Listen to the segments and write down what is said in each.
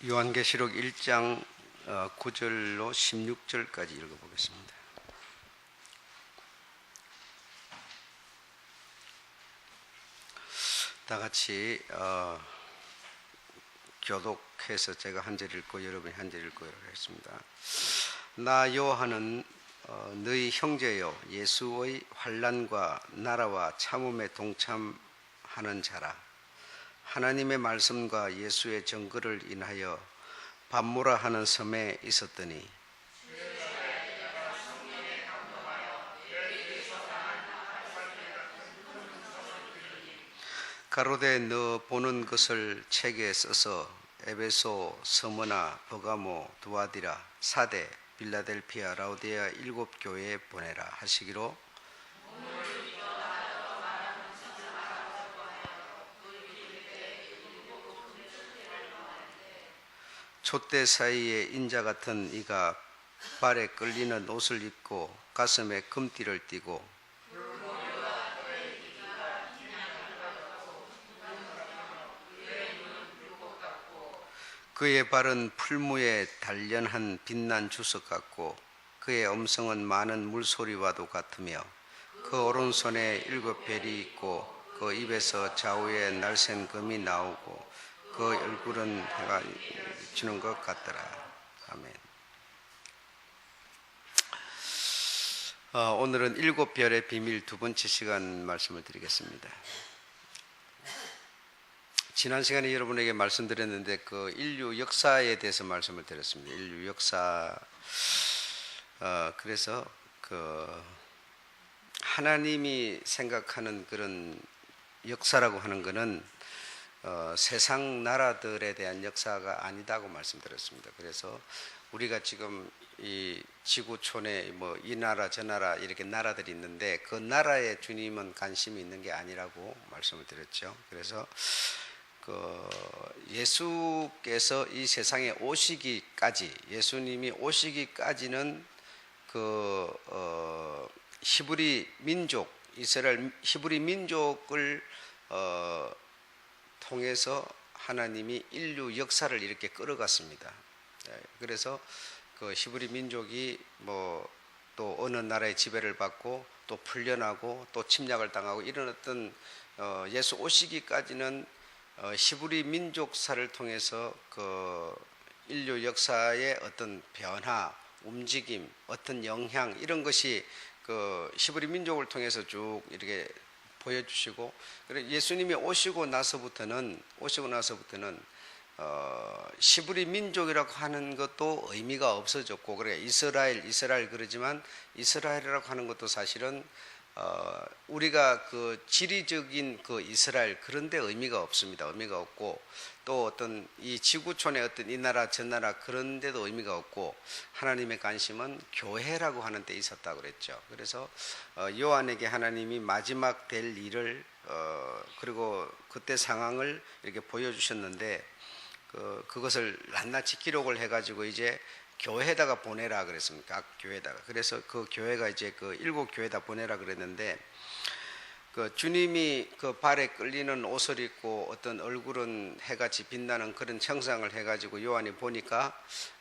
요한계시록 1장 9절로 16절까지 읽어보겠습니다. 다 같이 교독해서 제가 한 절 읽고 여러분이 한 절 읽고 하겠습니다. 나 요한은 너희 형제여 예수의 환난과 나라와 참음에 동참하는 자라. 하나님의 말씀과 예수의 증거를 인하여 밤무라 하는 섬에 있었더니 가로되 너 보는 것을 책에 써서 에베소, 스무나, 버가모, 두아디라, 사데, 빌라델피아, 라우디아 7 교회에 보내라 하시기로 촛대 사이에 인자 같은 이가 발에 끌리는 옷을 입고 가슴에 금띠를 띠고 그의 발은 풀무에 단련한 빛난 주석 같고 그의 음성은 많은 물소리와도 같으며 그 오른손에 7 별이 있고 그 입에서 좌우에 날쌘 금이 나오고 그 얼굴은 해가 지는 것 같더라. 아멘. 오늘은 7 별의 비밀 2번째 시간 말씀을 드리겠습니다. 지난 시간에 여러분에게 말씀드렸는데 그 인류 역사에 대해서 말씀을 드렸습니다. 인류 역사. 그래서 그 하나님이 생각하는 그런 역사라고 하는 것은 세상 나라들에 대한 역사가 아니다고 말씀드렸습니다. 그래서 우리가 지금 이 지구촌에 뭐 이 나라 저 나라 이렇게 나라들이 있는데 그 나라에 주님은 관심이 있는 게 아니라고 말씀을 드렸죠. 그래서 그 예수께서 이 세상에 오시기까지 예수님이 오시기까지는 그 히브리 민족 이스라엘 히브리 민족을 통해서 하나님이 인류 역사를 이렇게 끌어갔습니다. 그래서 그 히브리 민족이 뭐 또 어느 나라의 지배를 받고 또 풀려나고 또 침략을 당하고 이런 어떤 예수 오시기까지는 히브리 민족사를 통해서 그 인류 역사의 어떤 변화, 움직임, 어떤 영향 이런 것이 그 히브리 민족을 통해서 쭉 이렇게 보여주시고 그래 예수님이 오시고 나서부터는 히브리 민족이라고 하는 것도 의미가 없어졌고 그래 이스라엘 그러지만 이스라엘이라고 하는 것도 사실은 우리가 그 지리적인 그 이스라엘 그런데 의미가 없습니다. 의미가 없고 또 어떤 이 지구촌의 어떤 이 나라 저 나라 그런데도 의미가 없고 하나님의 관심은 교회라고 하는 데 있었다고 그랬죠. 그래서 요한에게 하나님이 마지막 될 일을 그리고 그때 상황을 이렇게 보여주셨는데 그것을 낱낱이 기록을 해가지고 이제 교회에다가 보내라 그랬습니다. 각 교회에다가. 그래서 그 교회가 이제 그 7 교회에다 보내라 그랬는데 그 주님이 그 발에 끌리는 옷을 입고 어떤 얼굴은 해같이 빛나는 그런 형상을 해가지고 요한이 보니까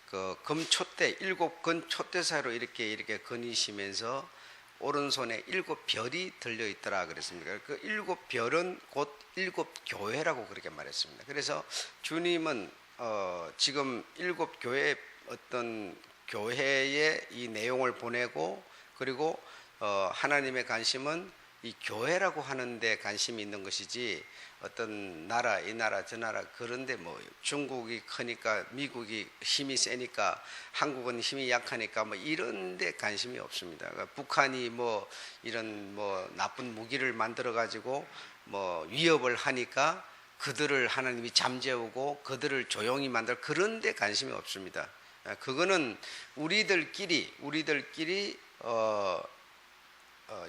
그 금촛대 7 금촛대 사이로 이렇게 거니시면서 오른손에 7 별이 들려 있더라 그랬습니다. 그 7 별은 곧 7 교회라고 그렇게 말했습니다. 그래서 주님은 지금 7 교회 어떤 교회에 이 내용을 보내고 그리고 하나님의 관심은 이 교회라고 하는데 관심이 있는 것이지 어떤 나라 이 나라 저 나라 그런데 뭐 중국이 크니까 미국이 힘이 세니까 한국은 힘이 약하니까 뭐 이런데 관심이 없습니다. 그러니까 북한이 뭐 이런 뭐 나쁜 무기를 만들어 가지고 뭐 위협을 하니까 그들을 하나님이 잠재우고 그들을 조용히 만들 그런데 관심이 없습니다. 그거는 우리들끼리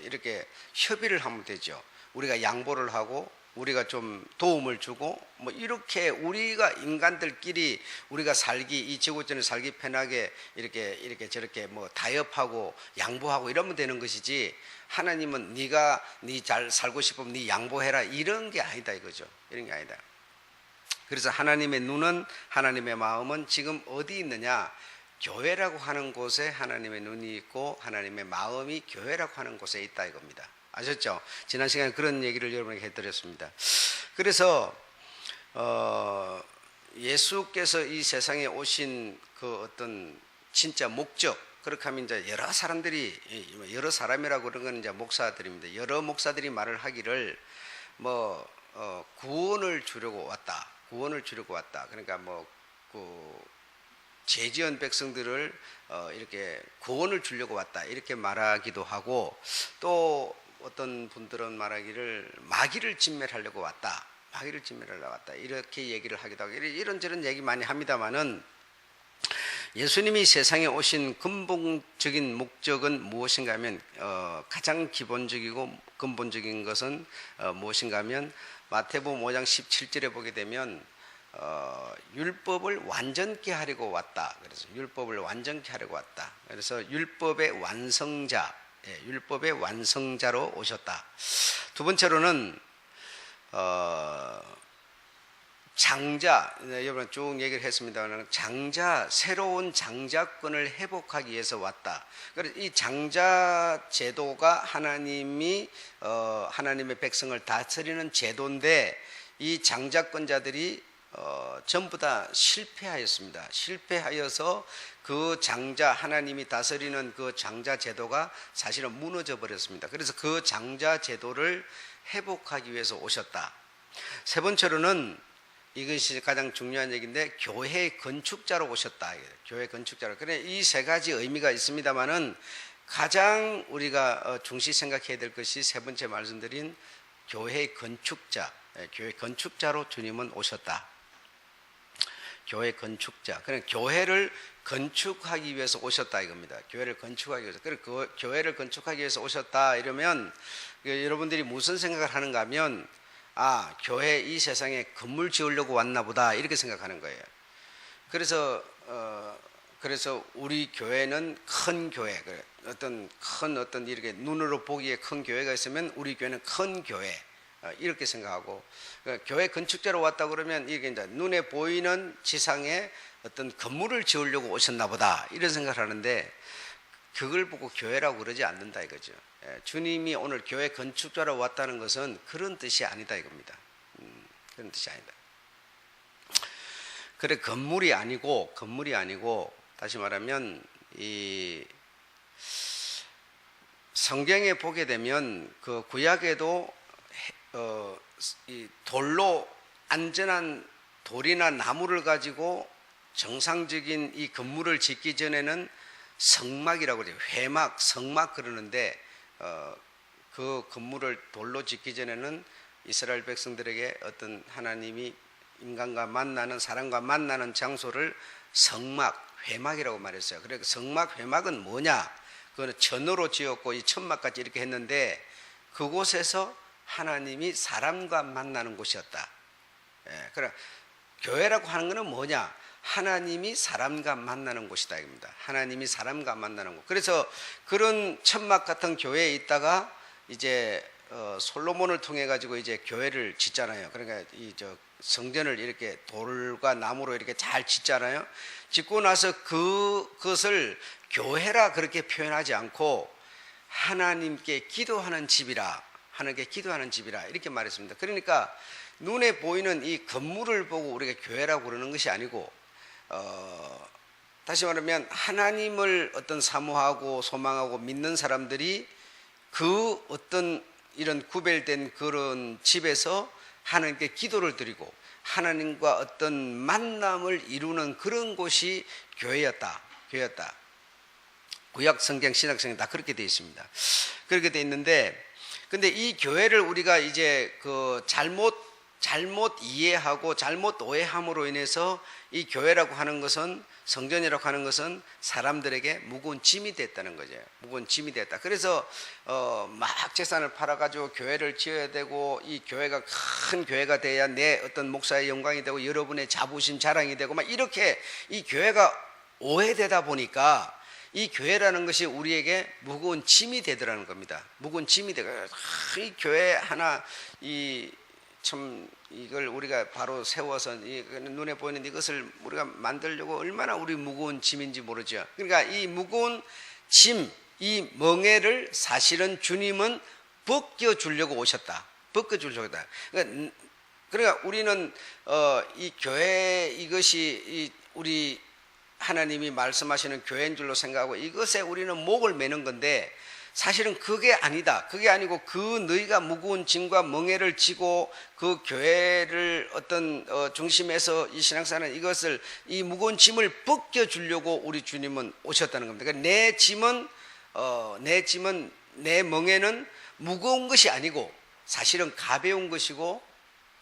이렇게 협의를 하면 되죠. 우리가 양보를 하고 우리가 좀 도움을 주고 뭐 이렇게 우리가 인간들끼리 우리가 이 지구촌에 살기 편하게 이렇게 저렇게 뭐 타협하고 양보하고 이러면 되는 것이지 하나님은 네가 네 잘 살고 싶으면 네 양보해라 이런 게 아니다 이거죠. 이런 게 아니다. 그래서 하나님의 눈은, 하나님의 마음은 지금 어디 있느냐? 교회라고 하는 곳에 하나님의 눈이 있고 하나님의 마음이 교회라고 하는 곳에 있다 이겁니다. 아셨죠? 지난 시간에 그런 얘기를 여러분에게 해드렸습니다. 그래서 예수께서 이 세상에 오신 그 어떤 진짜 목적, 그렇게 하면 이제 여러 사람들이, 여러 사람이라고 그런 건 이제 목사들입니다. 여러 목사들이 말을 하기를 구원을 주려고 왔다. 구원을 주려고 왔다. 그러니까 죄 지은 백성들을 이렇게 구원을 주려고 왔다. 이렇게 말하기도 하고, 또 어떤 분들은 말하기를 마귀를 진멸하려고 왔다. 마귀를 진멸하려고 왔다. 이렇게 얘기를 하기도 하고, 이런저런 얘기 많이 합니다만은, 예수님이 세상에 오신 근본적인 목적은 무엇인가 하면, 가장 기본적이고 근본적인 것은 무엇인가 하면, 마태복음 5장 17절에 보게 되면 율법을 완전케 하려고 왔다. 그래서 율법을 완전케 하려고 왔다. 그래서 율법의 완성자, 율법의 완성자로 오셨다. 두 번째로는 장자, 여러분 쭉 얘기를 했습니다만, 장자, 새로운 장자권을 회복하기 위해서 왔다. 그래서 이 장자 제도가 하나님의 백성을 다스리는 제도인데, 이 장자권자들이 전부 다 실패하였습니다. 실패하여서 그 장자, 하나님이 다스리는 그 장자 제도가 사실은 무너져 버렸습니다. 그래서 그 장자 제도를 회복하기 위해서 오셨다. 세 번째로는, 이것이 가장 중요한 얘기인데, 교회 건축자로 오셨다. 교회 건축자로. 그래, 이 세 가지 의미가 있습니다만은, 가장 우리가 중시 생각해야 될 것이 세 번째 말씀드린 교회 건축자, 교회 건축자로 주님은 오셨다. 교회 건축자. 그래, 교회를 건축하기 위해서 오셨다 이겁니다. 교회를 건축하기 위해서. 그래, 그 교회를 건축하기 위해서 오셨다 이러면, 여러분들이 무슨 생각을 하는가 하면, 교회 이 세상에 건물 지으려고 왔나 보다 이렇게 생각하는 거예요. 그래서 우리 교회는 큰 교회, 어떤 이렇게 눈으로 보기에 큰 교회가 있으면 우리 교회는 큰 교회, 이렇게 생각하고, 교회 건축자로 왔다 그러면 이게 이제 눈에 보이는 지상에 어떤 건물을 지으려고 오셨나 보다 이런 생각을 하는데, 그걸 보고 교회라고 그러지 않는다 이거죠. 주님이 오늘 교회 건축자로 왔다는 것은 그런 뜻이 아니다 이겁니다. 그런 뜻이 아니다. 그래, 건물이 아니고 다시 말하면 이 성경에 보게 되면 그 구약에도 이 돌로, 안전한 돌이나 나무를 가지고 정상적인 이 건물을 짓기 전에는 성막이라고 그래요. 회막, 성막 그러는데, 그 건물을 돌로 짓기 전에는 이스라엘 백성들에게 어떤 하나님이 인간과 만나는, 사람과 만나는 장소를 성막, 회막이라고 말했어요. 그래서 성막, 회막은 뭐냐? 그거는 천으로 지었고 이 천막까지 이렇게 했는데, 그곳에서 하나님이 사람과 만나는 곳이었다. 그래, 교회라고 하는 것은 뭐냐? 하나님이 사람과 만나는 곳이다 이겁니다. 하나님이 사람과 만나는 곳. 그래서 그런 천막 같은 교회에 있다가 이제 솔로몬을 통해 가지고 이제 교회를 짓잖아요. 그러니까 성전을 이렇게 돌과 나무로 이렇게 잘 짓잖아요. 짓고 나서 그것을 교회라 그렇게 표현하지 않고 하나님께 기도하는 집이라, 하나님께 기도하는 집이라 이렇게 말했습니다. 그러니까 눈에 보이는 이 건물을 보고 우리가 교회라고 그러는 것이 아니고, 다시 말하면 하나님을 어떤 사모하고 소망하고 믿는 사람들이 그 어떤 이런 구별된 그런 집에서 하나님께 기도를 드리고 하나님과 어떤 만남을 이루는 그런 곳이 교회였다. 구약 성경, 신약 성경 다 그렇게 되어 있습니다. 그렇게 되어 있는데, 근데 이 교회를 우리가 이제 그 잘못 이해하고 잘못 오해함으로 인해서 이 교회라고 하는 것은, 성전이라고 하는 것은 사람들에게 무거운 짐이 됐다는 거죠. 무거운 짐이 됐다. 그래서 막 재산을 팔아가지고 교회를 지어야 되고, 이 교회가 큰 교회가 돼야 내 어떤 목사의 영광이 되고 여러분의 자부심 자랑이 되고, 막 이렇게 이 교회가 오해되다 보니까 이 교회라는 것이 우리에게 무거운 짐이 되더라는 겁니다. 무거운 짐이 되고, 이 교회 하나 참 이걸 우리가 바로 세워서 눈에 보이는 이것을 우리가 만들려고 얼마나 우리 무거운 짐인지 모르죠. 그러니까 이 무거운 짐, 이 멍에를 사실은 주님은 벗겨주려고 오셨다. 벗겨주려고 했다. 그러니까 우리는 이 교회 이것이 우리 하나님이 말씀하시는 교회인 줄로 생각하고 이것에 우리는 목을 매는 건데 사실은 그게 아니다. 그게 아니고 그 너희가 무거운 짐과 멍에를 지고 그 교회를 어떤 중심에서 이 신앙생활은 이것을 이 무거운 짐을 벗겨주려고 우리 주님은 오셨다는 겁니다. 그러니까 내 멍에는 무거운 것이 아니고 사실은 가벼운 것이고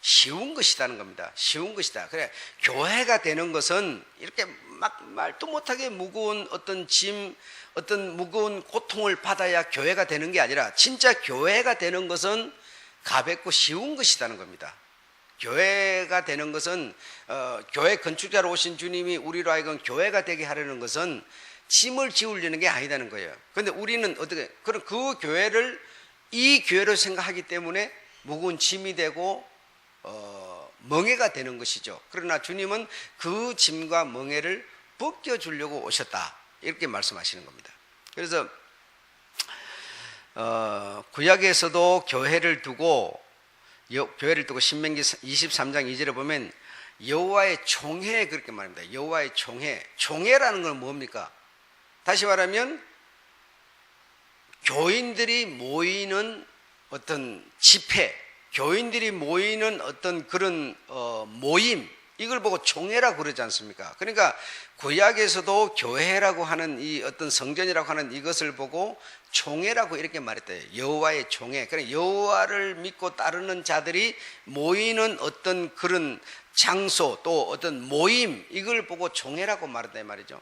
쉬운 것이라는 겁니다. 쉬운 것이다. 그래 교회가 되는 것은 이렇게 막 말도 못하게 무거운 어떤 짐, 어떤 무거운 고통을 받아야 교회가 되는 게 아니라 진짜 교회가 되는 것은 가볍고 쉬운 것이라는 겁니다. 교회가 되는 것은 교회 건축자로 오신 주님이 우리로 하여금 교회가 되게 하려는 것은 짐을 지우려는 게 아니다는 거예요. 그런데 우리는 어떻게 그럼 그 교회를 이 교회로 생각하기 때문에 무거운 짐이 되고 멍에가 되는 것이죠. 그러나 주님은 그 짐과 멍에를 벗겨주려고 오셨다. 이렇게 말씀하시는 겁니다. 그래서 구약에서도 교회를 두고 신명기 23장 2절에 보면 여호와의 총회 그렇게 말합니다. 여호와의 총회. 총회라는 건 뭡니까? 다시 말하면 교인들이 모이는 어떤 집회, 교인들이 모이는 어떤 그런 모임, 이걸 보고 총회라고 그러지 않습니까? 그러니까 구약에서도 교회라고 하는 이 어떤 성전이라고 하는 이것을 보고 총회라고 이렇게 말했대요. 여호와의 총회. 그러니까 여호와를 믿고 따르는 자들이 모이는 어떤 그런 장소 또 어떤 모임, 이걸 보고 총회라고 말했다 말이죠.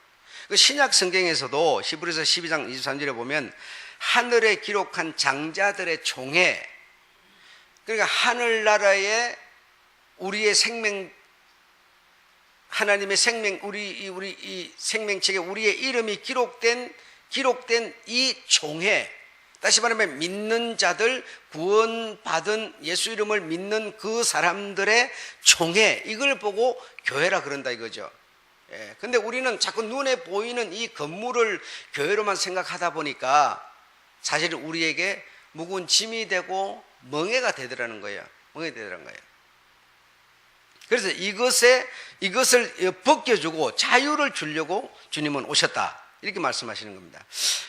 신약 성경에서도 히브리서 12장 23절에 보면 하늘에 기록한 장자들의 총회, 그러니까 하늘나라에 우리의 생명, 하나님의 생명, 우리 이 생명책에 우리의 이름이 기록된 이 총회, 다시 말하면 믿는 자들, 구원받은 예수 이름을 믿는 그 사람들의 총회, 이걸 보고 교회라 그런다 이거죠. 예, 근데 우리는 자꾸 눈에 보이는 이 건물을 교회로만 생각하다 보니까 사실 우리에게 무거운 짐이 되고 멍해가 되더라는 거예요. 멍해가 되더라는 거예요. 그래서 이것을 벗겨주고 자유를 주려고 주님은 오셨다. 이렇게 말씀하시는 겁니다.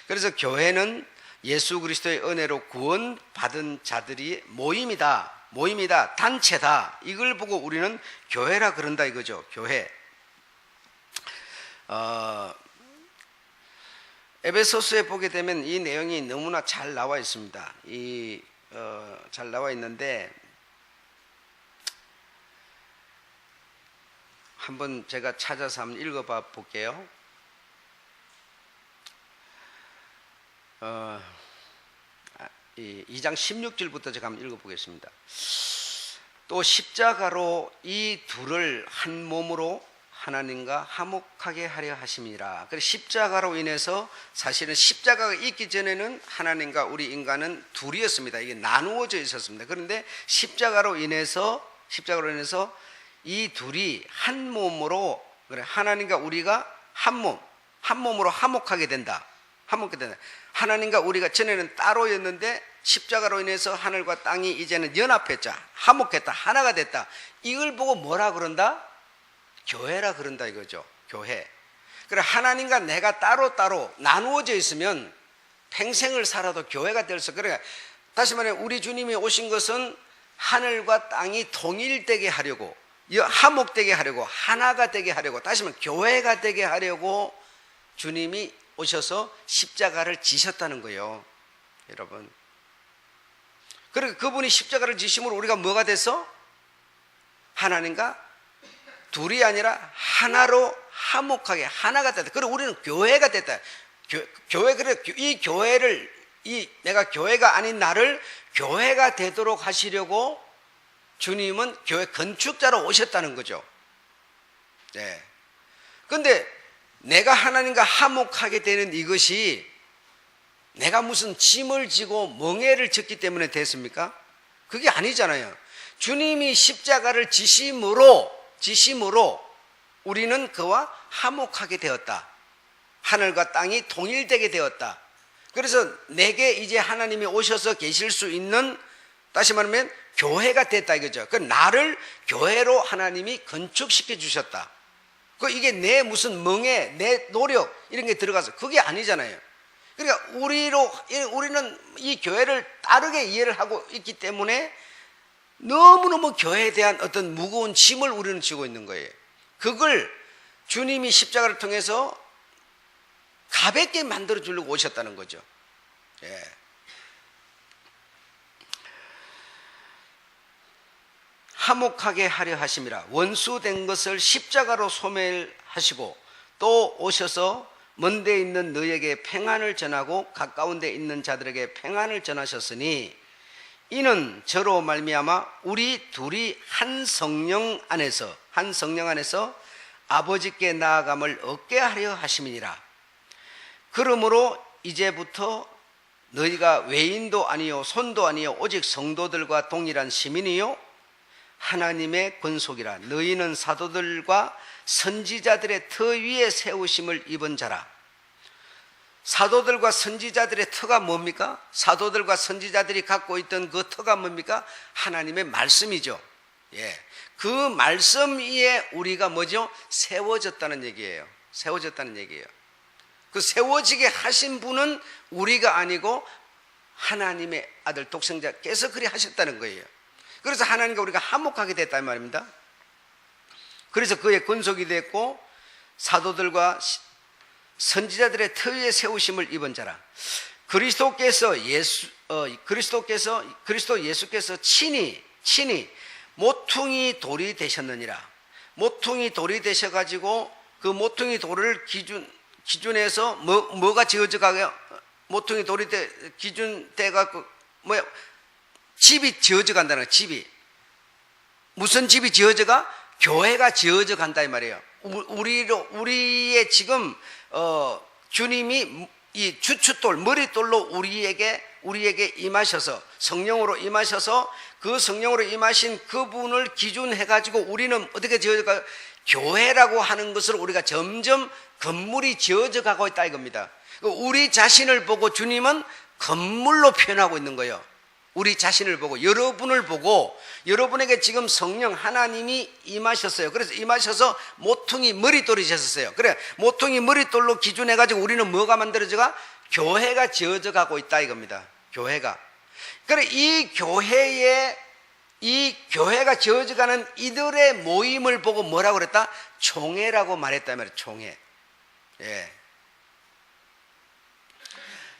그래서 교회는 예수 그리스도의 은혜로 구원받은 자들이 모임이다, 단체다. 이걸 보고 우리는 교회라 그런다 이거죠. 교회. 에베소서에 보게 되면 이 내용이 너무나 잘 나와 있습니다. 잘 나와 있는데 한번 제가 찾아서 한번 읽어봐 볼게요. 2장 16절부터 제가 한번 읽어보겠습니다. 또 십자가로 이 둘을 한 몸으로 하나님과 화목하게 하려 하심이라. 그래서 십자가로 인해서 사실은 십자가가 있기 전에는 하나님과 우리 인간은 둘이었습니다. 이게 나누어져 있었습니다. 그런데 십자가로 인해서 이 둘이 한 몸으로, 그래 하나님과 우리가 한 몸으로 화목하게 된다. 하나님과 우리가 전에는 따로였는데 십자가로 인해서 하늘과 땅이 이제는 연합했자, 화목했다, 하나가 됐다. 이걸 보고 뭐라 그런다? 교회라 그런다 이거죠. 교회. 그래 하나님과 내가 따로 나누어져 있으면 평생을 살아도 교회가 될 수. 그래 다시 말해 우리 주님이 오신 것은 하늘과 땅이 통일되게 하려고, 화목되게 하려고, 하나가 되게 하려고, 다시 말해 교회가 되게 하려고 주님이 오셔서 십자가를 지셨다는 거예요. 여러분. 그리고 그분이 십자가를 지심으로 우리가 뭐가 됐어? 하나님과 둘이 아니라 하나로 화목하게 하나가 됐다. 그리고 우리는 교회가 됐다. 교회, 그래 이 교회를, 내가 교회가 아닌 나를 교회가 되도록 하시려고 주님은 교회 건축자로 오셨다는 거죠. 네. 근데 내가 하나님과 화목하게 되는 이것이 내가 무슨 짐을 지고 멍에를 졌기 때문에 됐습니까? 그게 아니잖아요. 주님이 십자가를 지심으로 우리는 그와 화목하게 되었다. 하늘과 땅이 통일되게 되었다. 그래서 내게 이제 하나님이 오셔서 계실 수 있는, 다시 말하면 교회가 됐다 이거죠. 그 나를 교회로 하나님이 건축시켜 주셨다. 그 이게 내 무슨 멍에 내 노력 이런 게 들어가서 그게 아니잖아요. 그러니까 우리는 이 교회를 다르게 이해를 하고 있기 때문에 너무너무 교회에 대한 어떤 무거운 짐을 우리는 지고 있는 거예요. 그걸 주님이 십자가를 통해서 가볍게 만들어 주려고 오셨다는 거죠. 예. 화목하게 하려 하심이라. 원수된 것을 십자가로 소멸하시고 또 오셔서 먼 데 있는 너희에게 평안을 전하고 가까운 데 있는 자들에게 평안을 전하셨으니 이는 저로 말미암아 우리 둘이 한 성령 안에서 아버지께 나아감을 얻게 하려 하심이니라. 그러므로 이제부터 너희가 외인도 아니요 손도 아니요 오직 성도들과 동일한 시민이요 하나님의 권속이라. 너희는 사도들과 선지자들의 터 위에 세우심을 입은 자라. 사도들과 선지자들의 터가 뭡니까? 사도들과 선지자들이 갖고 있던 그 터가 뭡니까? 하나님의 말씀이죠. 예. 그 말씀 위에 우리가 뭐죠? 세워졌다는 얘기예요. 세워졌다는 얘기예요. 그 세워지게 하신 분은 우리가 아니고 하나님의 아들 독생자께서 그리 하셨다는 거예요. 그래서 하나님과 우리가 화목하게 됐단 말입니다. 그래서 그의 권속이 됐고 사도들과 선지자들의 터 위에 세우심을 입은 자라. 그리스도 예수께서 친히 모퉁이 돌이 되셨느니라. 모퉁이 돌이 되셔가지고 그 모퉁이 돌을 기준해서 뭐가 지어져 가요? 모퉁이 돌이 기준 돼갖고 뭐야? 집이 지어져 간다는 거예요. 집이. 무슨 집이 지어져 가? 교회가 지어져 간다 이 말이에요. 우리의 지금 주님이 이 주춧돌 머릿돌로 우리에게 임하셔서 성령으로 임하셔서 그 성령으로 임하신 그분을 기준해 가지고 우리는 어떻게 지어져 가요? 교회라고 하는 것을 우리가 점점 건물이 지어져 가고 있다 이겁니다. 우리 자신을 보고 주님은 건물로 표현하고 있는 거예요. 우리 자신을 보고 여러분을 보고 여러분에게 지금 성령 하나님이 임하셨어요. 그래서 임하셔서 모퉁이 머릿돌이 되셨어요. 그래 모퉁이 머릿돌로 기준해 가지고 우리는 뭐가 만들어져가? 교회가 지어져 가고 있다 이겁니다. 교회가. 그래 이 교회가 지어져 가는 이들의 모임을 보고 뭐라고 그랬다? 총회라고 말했단 말이에요. 총회. 예.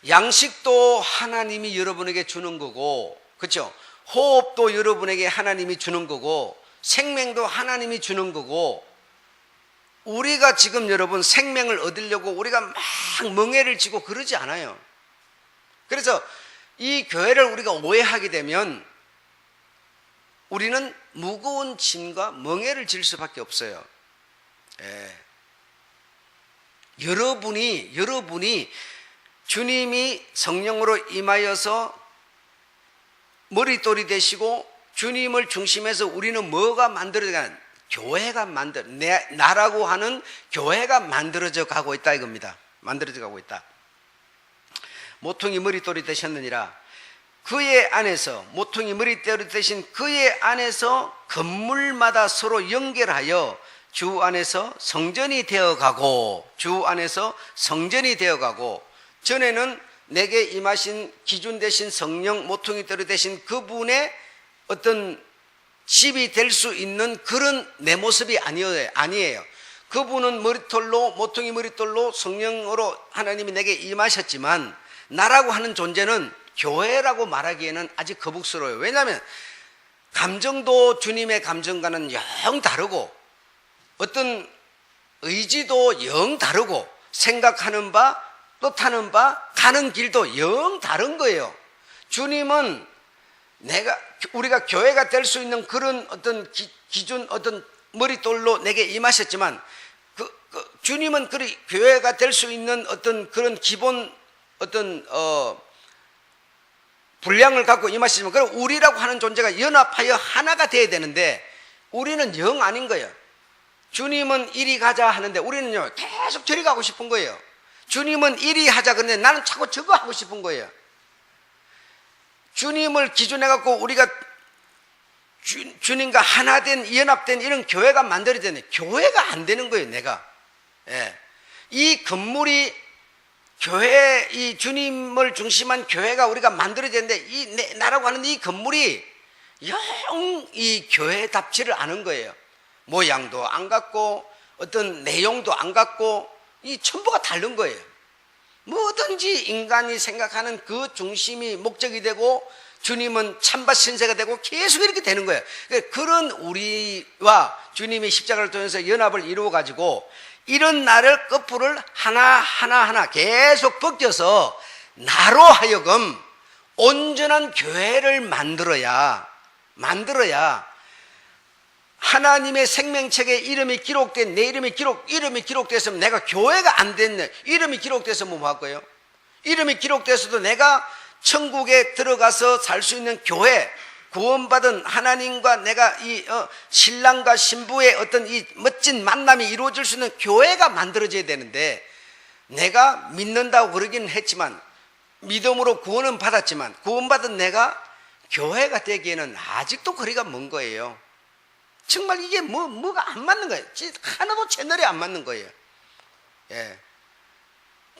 양식도 하나님이 여러분에게 주는 거고, 그렇죠? 호흡도 여러분에게 하나님이 주는 거고, 생명도 하나님이 주는 거고, 우리가 지금 여러분 생명을 얻으려고 우리가 막 멍에를 쥐고 그러지 않아요. 그래서 이 교회를 우리가 오해하게 되면 우리는 무거운 짐과 멍에를 질 수밖에 없어요. 예. 여러분이 주님이 성령으로 임하여서 머릿돌이 되시고 주님을 중심해서 우리는 뭐가 만들어져가는? 교회가 나라고 하는 교회가 만들어져 가고 있다 이겁니다. 만들어져 가고 있다. 모퉁이 머릿돌이 되셨느니라. 그의 안에서 모퉁이 머릿돌이 되신 그의 안에서 건물마다 서로 연결하여 주 안에서 성전이 되어가고 전에는 내게 임하신 기준 되신 성령 모퉁이 돌이 되신 그분의 어떤 집이 될 수 있는 그런 내 모습이 아니에요. 그분은 모퉁이 머릿돌로 성령으로 하나님이 내게 임하셨지만 나라고 하는 존재는 교회라고 말하기에는 아직 거북스러워요. 왜냐하면 감정도 주님의 감정과는 영 다르고 어떤 의지도 영 다르고 생각하는 바 뜻하는 바 가는 길도 영 다른 거예요. 주님은 우리가 교회가 될 수 있는 그런 어떤 기준 어떤 머릿돌로 내게 임하셨지만 주님은 교회가 될 수 있는 어떤 그런 기본 어떤 분량을 갖고 임하시지만, 그럼 우리라고 하는 존재가 연합하여 하나가 돼야 되는데 우리는 영 아닌 거예요. 주님은 이리 가자 하는데 우리는요 계속 저리 가고 싶은 거예요. 주님은 이리 하자 그러는데 나는 자꾸 저거 하고 싶은 거예요. 주님을 기준해 갖고 우리가 주님과 하나 된, 연합된 이런 교회가 만들어야 되는데 교회가 안 되는 거예요. 내가 이 건물이 교회, 이 주님을 중심한 교회가 우리가 만들어야 되는데 이 나라고 하는 이 건물이 영 이 교회답지를 않은 거예요. 모양도 안 같고 어떤 내용도 안 같고 이 전부가 다른 거예요. 뭐든지 인간이 생각하는 그 중심이 목적이 되고 주님은 참밭 신세가 되고 계속 이렇게 되는 거예요. 그런 우리와 주님이 십자가를 통해서 연합을 이루어 가지고 이런 나를 거풀을 하나 계속 벗겨서 나로 하여금 온전한 교회를 만들어야 하나님의 생명책에 이름이 기록된 내 이름이 기록됐으면 내가 교회가 안 됐네. 이름이 기록됐으면 뭐 할 거예요? 이름이 기록됐어도 내가 천국에 들어가서 살 수 있는 교회, 구원받은 하나님과 내가 이 신랑과 신부의 어떤 이 멋진 만남이 이루어질 수 있는 교회가 만들어져야 되는데, 내가 믿는다고 그러기는 했지만, 믿음으로 구원은 받았지만 구원받은 내가 교회가 되기에는 아직도 거리가 먼 거예요. 정말 이게 뭐가 안 맞는 거예요. 하나도 채널이 안 맞는 거예요.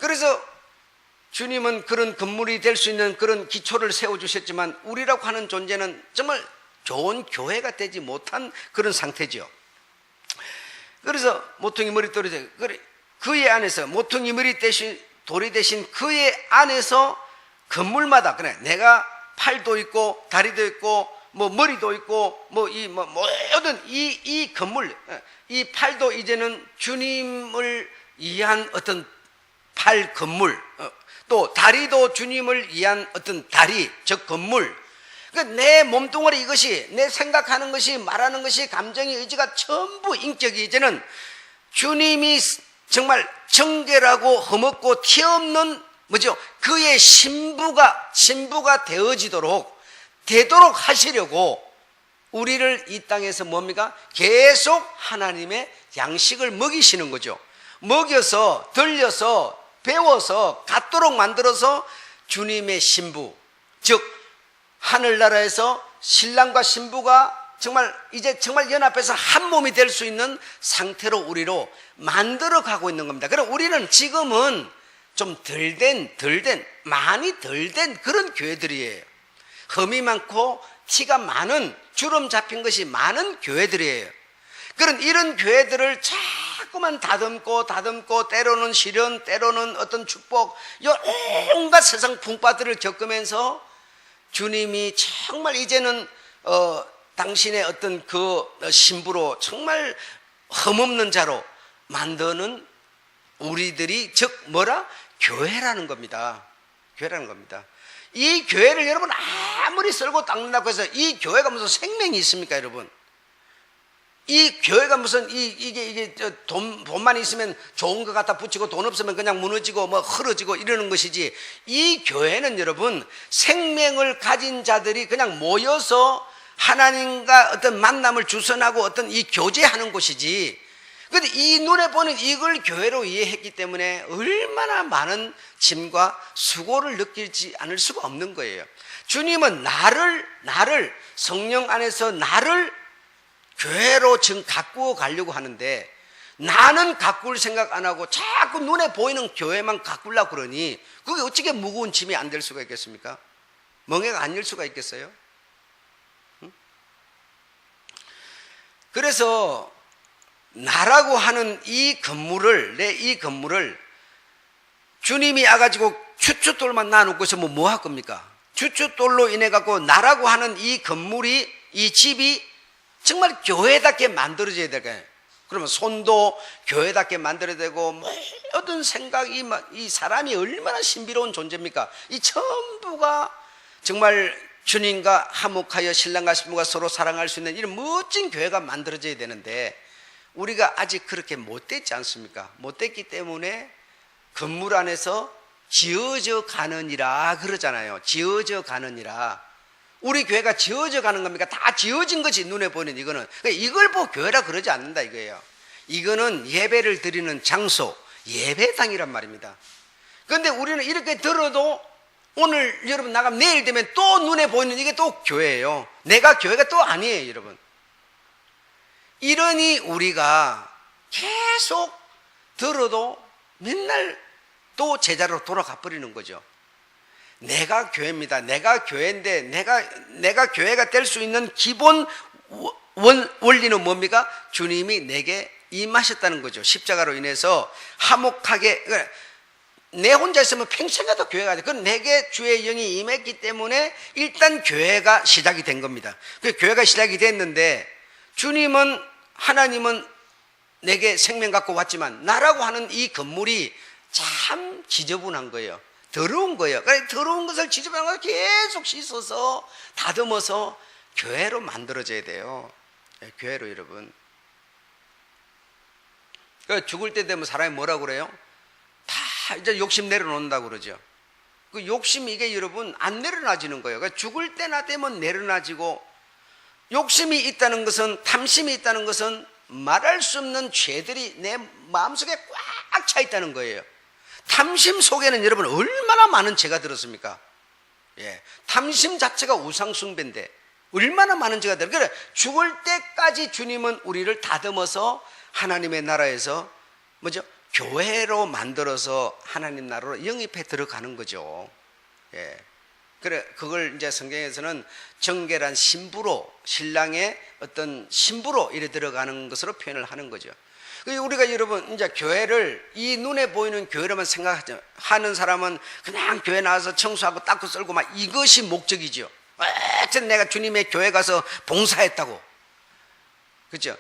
그래서 주님은 그런 건물이 될 수 있는 그런 기초를 세워주셨지만 우리라고 하는 존재는 정말 좋은 교회가 되지 못한 그런 상태죠. 그래서 모퉁이 머릿돌이 되고 그의 안에서 모퉁이 머릿돌이 대신 그의 안에서 건물마다 그래 내가 팔도 있고 다리도 있고 뭐 머리도 있고 모든 이 건물, 이 팔도 이제는 주님을 위한 어떤 팔 건물, 또 다리도 주님을 위한 어떤 다리, 즉 건물. 그러니까 내 몸뚱아리 이것이 내 생각하는 것이 말하는 것이 감정이 의지가 전부 인격이 이제는 주님이 정말 정결하고 흠없고 티 없는 뭐죠? 그의 신부가 되도록 하시려고 우리를 이 땅에서 뭡니까? 계속 하나님의 양식을 먹이시는 거죠. 먹여서 들려서 배워서 갖도록 만들어서 주님의 신부, 즉 하늘나라에서 신랑과 신부가 이제 정말 연합해서 한 몸이 될 수 있는 상태로 우리로 만들어 가고 있는 겁니다. 그럼 우리는 지금은 좀 많이 덜 된 그런 교회들이에요. 흠이 많고 티가 많은, 주름 잡힌 것이 많은 교회들이에요. 그런 이런 교회들을 자꾸만 다듬고 때로는 시련, 때로는 어떤 축복, 온갖 세상 풍파들을 겪으면서 주님이 정말 이제는 당신의 어떤 그 신부로 정말 흠없는 자로 만드는 우리들이 즉 뭐라? 교회라는 겁니다. 교회라는 겁니다. 이 교회를 여러분 아무리 썰고 닦는다고 해서 이 교회가 무슨 생명이 있습니까, 여러분? 이 교회가 무슨 이게 돈만 있으면 좋은 거 갖다 붙이고 돈 없으면 그냥 무너지고 흐러지고 이러는 것이지, 이 교회는 여러분 생명을 가진 자들이 그냥 모여서 하나님과 어떤 만남을 주선하고 어떤 이 교제하는 곳이지. 근데 이 눈에 보는 이걸 교회로 이해했기 때문에 얼마나 많은 짐과 수고를 느끼지 않을 수가 없는 거예요. 주님은 나를 성령 안에서 나를 교회로 지금 가꾸어 가려고 하는데, 나는 가꿀 생각 안 하고 자꾸 눈에 보이는 교회만 가꾸려고 그러니 그게 어떻게 무거운 짐이 안 될 수가 있겠습니까? 멍에가 안 열 수가 있겠어요? 그래서 나라고 하는 이 건물을 주님이 와가지고 추춧돌만 놔놓고 있으면 뭐 할 겁니까? 추춧돌로 인해 갖고 나라고 하는 이 건물이, 이 집이 정말 교회답게 만들어져야 될까요? 그러면 손도 교회답게 만들어야 되고, 모든 생각이 이 사람이 얼마나 신비로운 존재입니까? 이 전부가 정말 주님과 화목하여 신랑과 신부가 서로 사랑할 수 있는 이런 멋진 교회가 만들어져야 되는데, 우리가 아직 그렇게 못됐지 않습니까? 못됐기 때문에 건물 안에서 지어져 가느니라 그러잖아요. 지어져 가느니라. 우리 교회가 지어져 가는 겁니까? 다 지어진 것이 눈에 보이는 이거는. 이걸 보고 교회라 그러지 않는다 이거예요. 이거는 예배를 드리는 장소, 예배당이란 말입니다. 그런데 우리는 이렇게 들어도 오늘 여러분 나가면 내일 되면 또 눈에 보이는 이게 또 교회예요. 내가 교회가 또 아니에요, 여러분. 이러니 우리가 계속 들어도 맨날 또 제자로 돌아가 버리는 거죠. 내가 교회입니다. 내가 교회인데 내가 교회가 될 수 있는 기본 원리는 뭡니까? 주님이 내게 임하셨다는 거죠. 십자가로 인해서 화목하게, 내 혼자 있으면 평생에도 교회가 돼. 그건 내게 주의 영이 임했기 때문에 일단 교회가 시작이 된 겁니다. 그 교회가 시작이 됐는데 주님은, 하나님은 내게 생명 갖고 왔지만 나라고 하는 이 건물이 참 지저분한 거예요. 더러운 거예요. 그러니까 더러운 것을 지저분한 걸 계속 씻어서 다듬어서 교회로 만들어져야 돼요. 교회로, 여러분. 그러니까 죽을 때 되면 사람이 뭐라고 그래요? 다 이제 욕심 내려놓는다고 그러죠. 그 욕심, 이게 여러분 안 내려놔지는 거예요. 그러니까 죽을 때나 되면 내려놔지고, 욕심이 있다는 것은, 탐심이 있다는 것은 말할 수 없는 죄들이 내 마음속에 꽉 차 있다는 거예요. 탐심 속에는 여러분 얼마나 많은 죄가 들었습니까? 예, 탐심 자체가 우상숭배인데 얼마나 많은 죄가 들어요. 그래, 죽을 때까지 주님은 우리를 다듬어서 하나님의 나라에서 뭐죠? 교회로 만들어서 하나님 나라로 영입해 들어가는 거죠. 예. 그래, 그걸 이제 성경에서는 정결한 신부로, 신랑의 어떤 신부로 이래 들어가는 것으로 표현을 하는 거죠. 우리가 여러분 이제 교회를, 이 눈에 보이는 교회로만 생각하죠. 하는 사람은 그냥 교회 나와서 청소하고 닦고 썰고 막 이것이 목적이죠. 어쨌든 내가 주님의 교회 가서 봉사했다고. 그렇죠?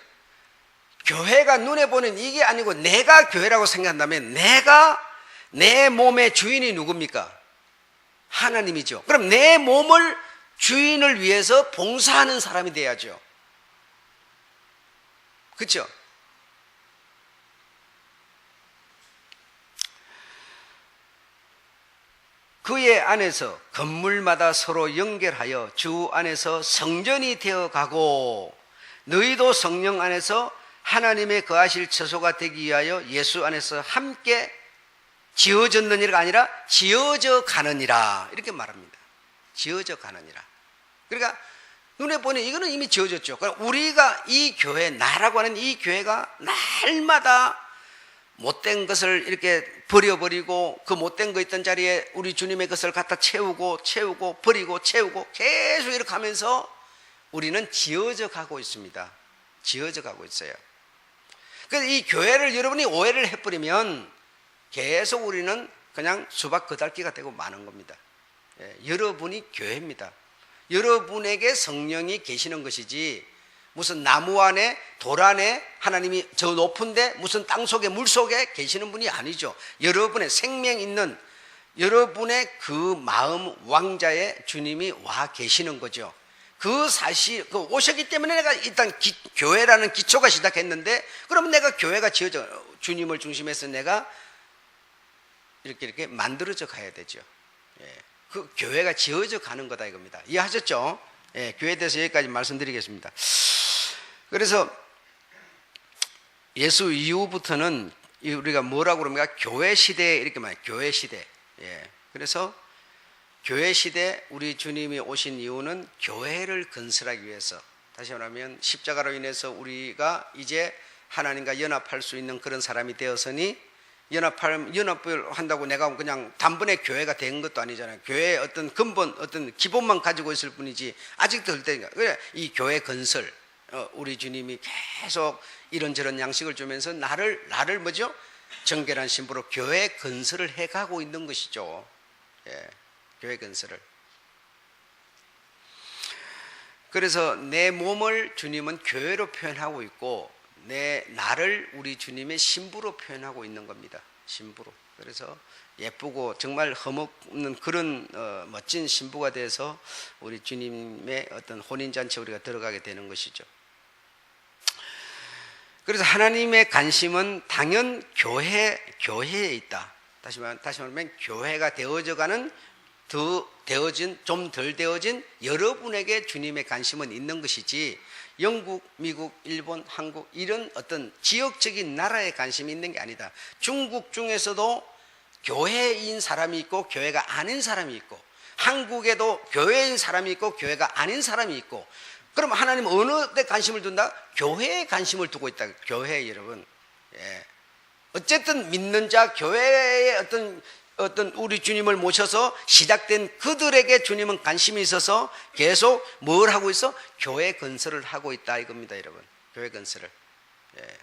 교회가 눈에 보는 이게 아니고 내가 교회라고 생각한다면 내가, 내 몸의 주인이 누굽니까? 하나님이죠. 그럼 내 몸을, 주인을 위해서 봉사하는 사람이 돼야죠. 그렇죠? 그의 안에서 건물마다 서로 연결하여 주 안에서 성전이 되어가고, 너희도 성령 안에서 하나님의 거하실 처소가 되기 위하여 예수 안에서 함께 지어졌느니가 아니라 지어져 가느니라, 이렇게 말합니다. 지어져 가느니라. 그러니까 눈에 보니 이거는 이미 지어졌죠. 그러니까 우리가 이 교회, 나라고 하는 이 교회가 날마다 못된 것을 이렇게 버려버리고, 그 못된 거 있던 자리에 우리 주님의 것을 갖다 채우고 버리고 채우고 계속 이렇게 하면서 우리는 지어져 가고 있습니다. 지어져 가고 있어요. 그래서 이 교회를 여러분이 오해를 해버리면 계속 우리는 그냥 수박 거달기가 되고 마는 겁니다. 예, 여러분이 교회입니다. 여러분에게 성령이 계시는 것이지 무슨 나무 안에, 돌 안에, 하나님이 저 높은데 무슨 땅 속에, 물 속에 계시는 분이 아니죠. 여러분의 생명 있는, 여러분의 그 마음 왕자에 주님이 와 계시는 거죠. 그 사실, 그 오셨기 때문에 내가 일단 교회라는 기초가 시작했는데, 그러면 내가 교회가 지어져, 주님을 중심해서 내가 이렇게 만들어져 가야 되죠. 예, 그 교회가 지어져 가는 거다 이겁니다. 이해하셨죠? 예, 교회에 대해서 여기까지 말씀드리겠습니다. 그래서 예수 이후부터는 우리가 뭐라고 그럽니까? 교회 시대에 이렇게 말해요. 교회 시대. 예, 그래서 교회 시대, 우리 주님이 오신 이유는 교회를 건설하기 위해서, 다시 말하면 십자가로 인해서 우리가 이제 하나님과 연합할 수 있는 그런 사람이 되었으니, 연합을 한다고 내가 그냥 단번에 교회가 된 것도 아니잖아요. 교회의 어떤 근본, 어떤 기본만 가지고 있을 뿐이지 아직도 될 때니까. 그래, 이 교회 건설, 우리 주님이 계속 이런저런 양식을 주면서 나를 뭐죠? 정결한 신부로 교회 건설을 해가고 있는 것이죠. 예, 교회 건설을. 그래서 내 몸을 주님은 교회로 표현하고 있고, 나를 우리 주님의 신부로 표현하고 있는 겁니다. 신부로. 그래서 예쁘고 정말 흠없는 그런 멋진 신부가 돼서 우리 주님의 어떤 혼인잔치에 우리가 들어가게 되는 것이죠. 그래서 하나님의 관심은 당연 교회에 있다. 다시 말하면 교회가 되어져가는 좀 덜 되어진 여러분에게 주님의 관심은 있는 것이지 영국, 미국, 일본, 한국 이런 어떤 지역적인 나라에 관심이 있는 게 아니다. 중국 중에서도 교회인 사람이 있고 교회가 아닌 사람이 있고 한국에도 교회인 사람이 있고 교회가 아닌 사람이 있고 그럼 하나님은 어느 데 관심을 둔다? 교회에 관심을 두고 있다. 교회 여러분. 예. 어쨌든 믿는 자 교회의 어떤 우리 주님을 모셔서 시작된 그들에게 주님은 관심이 있어서 계속 뭘 하고 있어? 교회 건설을 하고 있다 이겁니다, 여러분. 교회 건설을. 예.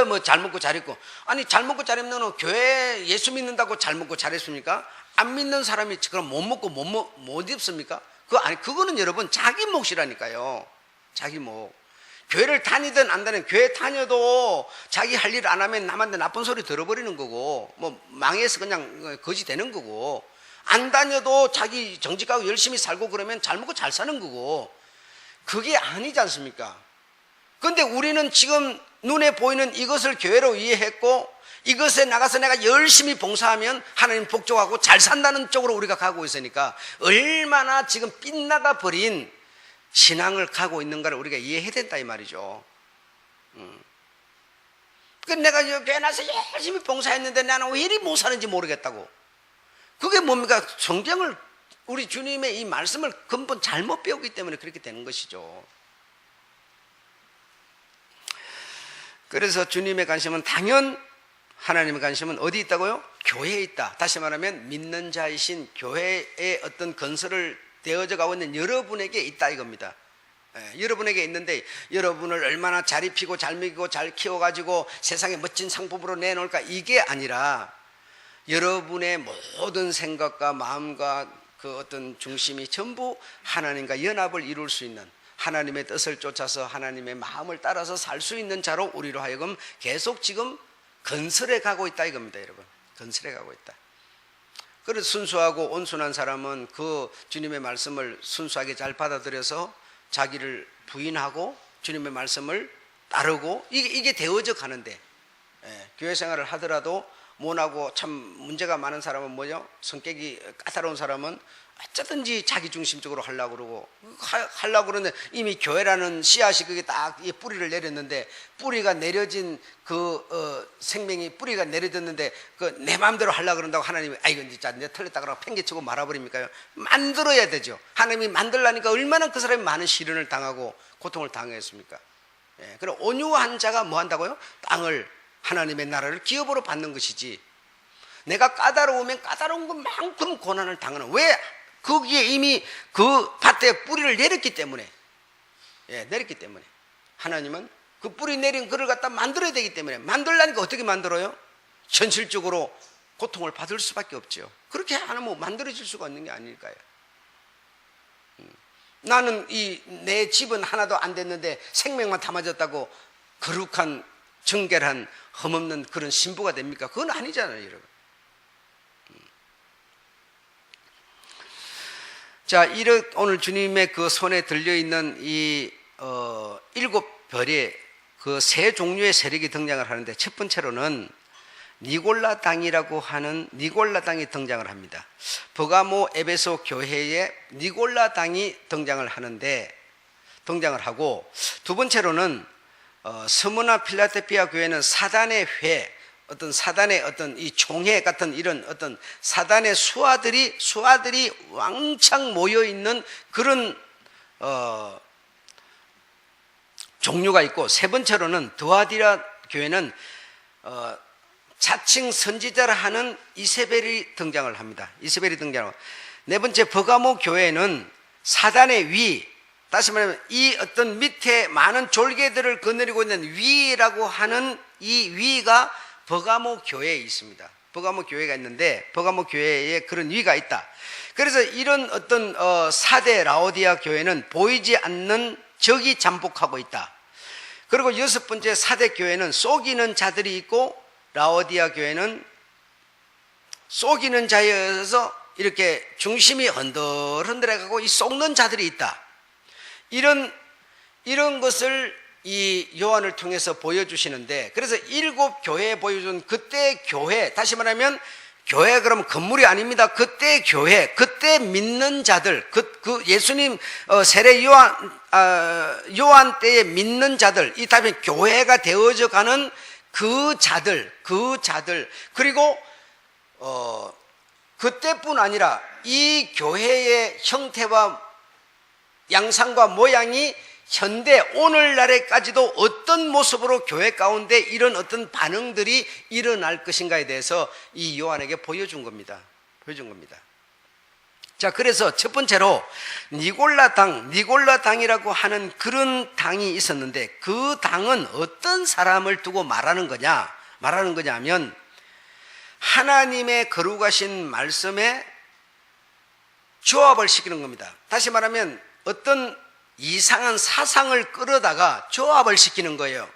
뭐 잘 먹고 잘 입고 아니 잘 먹고 잘 입는 건 교회 예수 믿는다고 잘 먹고 잘 입습니까? 안 믿는 사람이 그럼 못 먹고 못 입습니까? 그거는 여러분 자기 몫이라니까요. 자기 몫. 교회를 다니든 안 다니든 교회 다녀도 자기 할 일 안 하면 남한테 나쁜 소리 들어버리는 거고 뭐 망해서 그냥 거지 되는 거고 안 다녀도 자기 정직하고 열심히 살고 그러면 잘 먹고 잘 사는 거고 그게 아니지 않습니까? 그런데 우리는 지금 눈에 보이는 이것을 교회로 이해했고 이것에 나가서 내가 열심히 봉사하면 하나님 복종하고 잘 산다는 쪽으로 우리가 가고 있으니까 얼마나 지금 빗나가 버린 신앙을 가고 있는가를 우리가 이해해야 된다 이 말이죠. 내가 교회 나서 열심히 봉사했는데 나는 왜 이리 못 사는지 모르겠다고. 그게 뭡니까? 성경을 우리 주님의 이 말씀을 근본 잘못 배우기 때문에 그렇게 되는 것이죠. 그래서 주님의 관심은 하나님의 관심은 어디 있다고요? 교회에 있다. 다시 말하면 믿는 자이신 교회의 어떤 건설을 되어져 가고 있는 여러분에게 있다 이겁니다. 여러분에게 있는데 여러분을 얼마나 잘 입히고 잘 먹이고 잘 키워가지고 세상에 멋진 상품으로 내놓을까 이게 아니라 여러분의 모든 생각과 마음과 그 어떤 중심이 전부 하나님과 연합을 이룰 수 있는 하나님의 뜻을 쫓아서 하나님의 마음을 따라서 살 수 있는 자로 우리로 하여금 계속 지금 건설해 가고 있다 이겁니다. 여러분 건설해 가고 있다. 그래서 순수하고 온순한 사람은 그 주님의 말씀을 순수하게 잘 받아들여서 자기를 부인하고 주님의 말씀을 따르고 이게 되어져 가는데 교회 생활을 하더라도 모나고 참 문제가 많은 사람은 뭐죠? 성격이 까다로운 사람은 어쩌든지 자기중심적으로 하려고 그러는데 이미 교회라는 씨앗이 그게 딱 뿌리를 내렸는데 뿌리가 내려진 생명이 뿌리가 내려졌는데 내 마음대로 하려고 그런다고 하나님이 이건 진짜 내 틀렸다 그러고 팽개치고 말아버립니까? 만들어야 되죠. 하나님이 만들라니까 얼마나 그 사람이 많은 시련을 당하고 고통을 당했습니까? 그럼 온유한 자가 뭐 한다고요? 땅을 하나님의 나라를 기업으로 받는 것이지 내가 까다로우면 까다로운 것만큼 고난을 당하는 왜? 거기에 이미 그 밭에 뿌리를 내렸기 때문에 내렸기 때문에 하나님은 그 뿌리 내린 그를 갖다 만들어야 되기 때문에 만들라니까 어떻게 만들어요? 현실적으로 고통을 받을 수밖에 없죠. 그렇게 안 하면 만들어질 수가 없는 게 아닐까요? 나는 내 집은 하나도 안 됐는데 생명만 다 맞았다고 거룩한 정결한 흠없는 그런 신부가 됩니까? 그건 아니잖아요, 여러분. 자, 오늘 주님의 그 손에 들려있는 이 7별의 그 세 종류의 세력이 등장을 하는데 첫 번째로는 니골라 당이라고 하는 니골라 당이 등장을 합니다. 버가모 에베소 교회에 니골라 당이 등장을 하고 두 번째로는 스무나 필라델피아 교회는 사단의 사단의 이 총회 같은 이런 어떤 사단의 수하들이 왕창 모여 있는 그런 종류가 있고 세 번째로는 드와디라 교회는 자칭 선지자라 하는 이세벨이 등장을 합니다. 이세벨이 등장하고 네 번째 버가모 교회는 사단의 위 다시 말하면 이 어떤 밑에 많은 졸개들을 거느리고 있는 위라고 하는 이 위가 버가모 교회에 있습니다. 버가모 교회가 있는데 버가모 교회에 그런 위가 있다. 그래서 이런 어떤 사대 라오디아 교회는 보이지 않는 적이 잠복하고 있다. 그리고 여섯 번째 사대 교회는 속이는 자들이 있고 라오디아 교회는 속이는 자여서 이렇게 중심이 흔들흔들해가고 이 속는 자들이 있다. 이런 것을 이 요한을 통해서 보여주시는데, 그래서 7교회에 보여준 그때 교회, 다시 말하면 교회 그러면 건물이 아닙니다. 그때 교회, 그때 믿는 자들, 그 예수님 세례 요한 때에 믿는 자들, 이 다음에 교회가 되어져 가는 그 자들, 그리고 그때뿐 아니라 이 교회의 형태와 양상과 모양이 현대 오늘날에까지도 어떤 모습으로 교회 가운데 이런 어떤 반응들이 일어날 것인가에 대해서 이 요한에게 보여준 겁니다. 자, 그래서 첫 번째로 니골라당이라고 하는 그런 당이 있었는데, 그 당은 어떤 사람을 두고 말하는 거냐면 하나님의 거룩하신 말씀에 조합을 시키는 겁니다. 다시 말하면 어떤 이상한 사상을 끌어다가 조합을 시키는 거예요.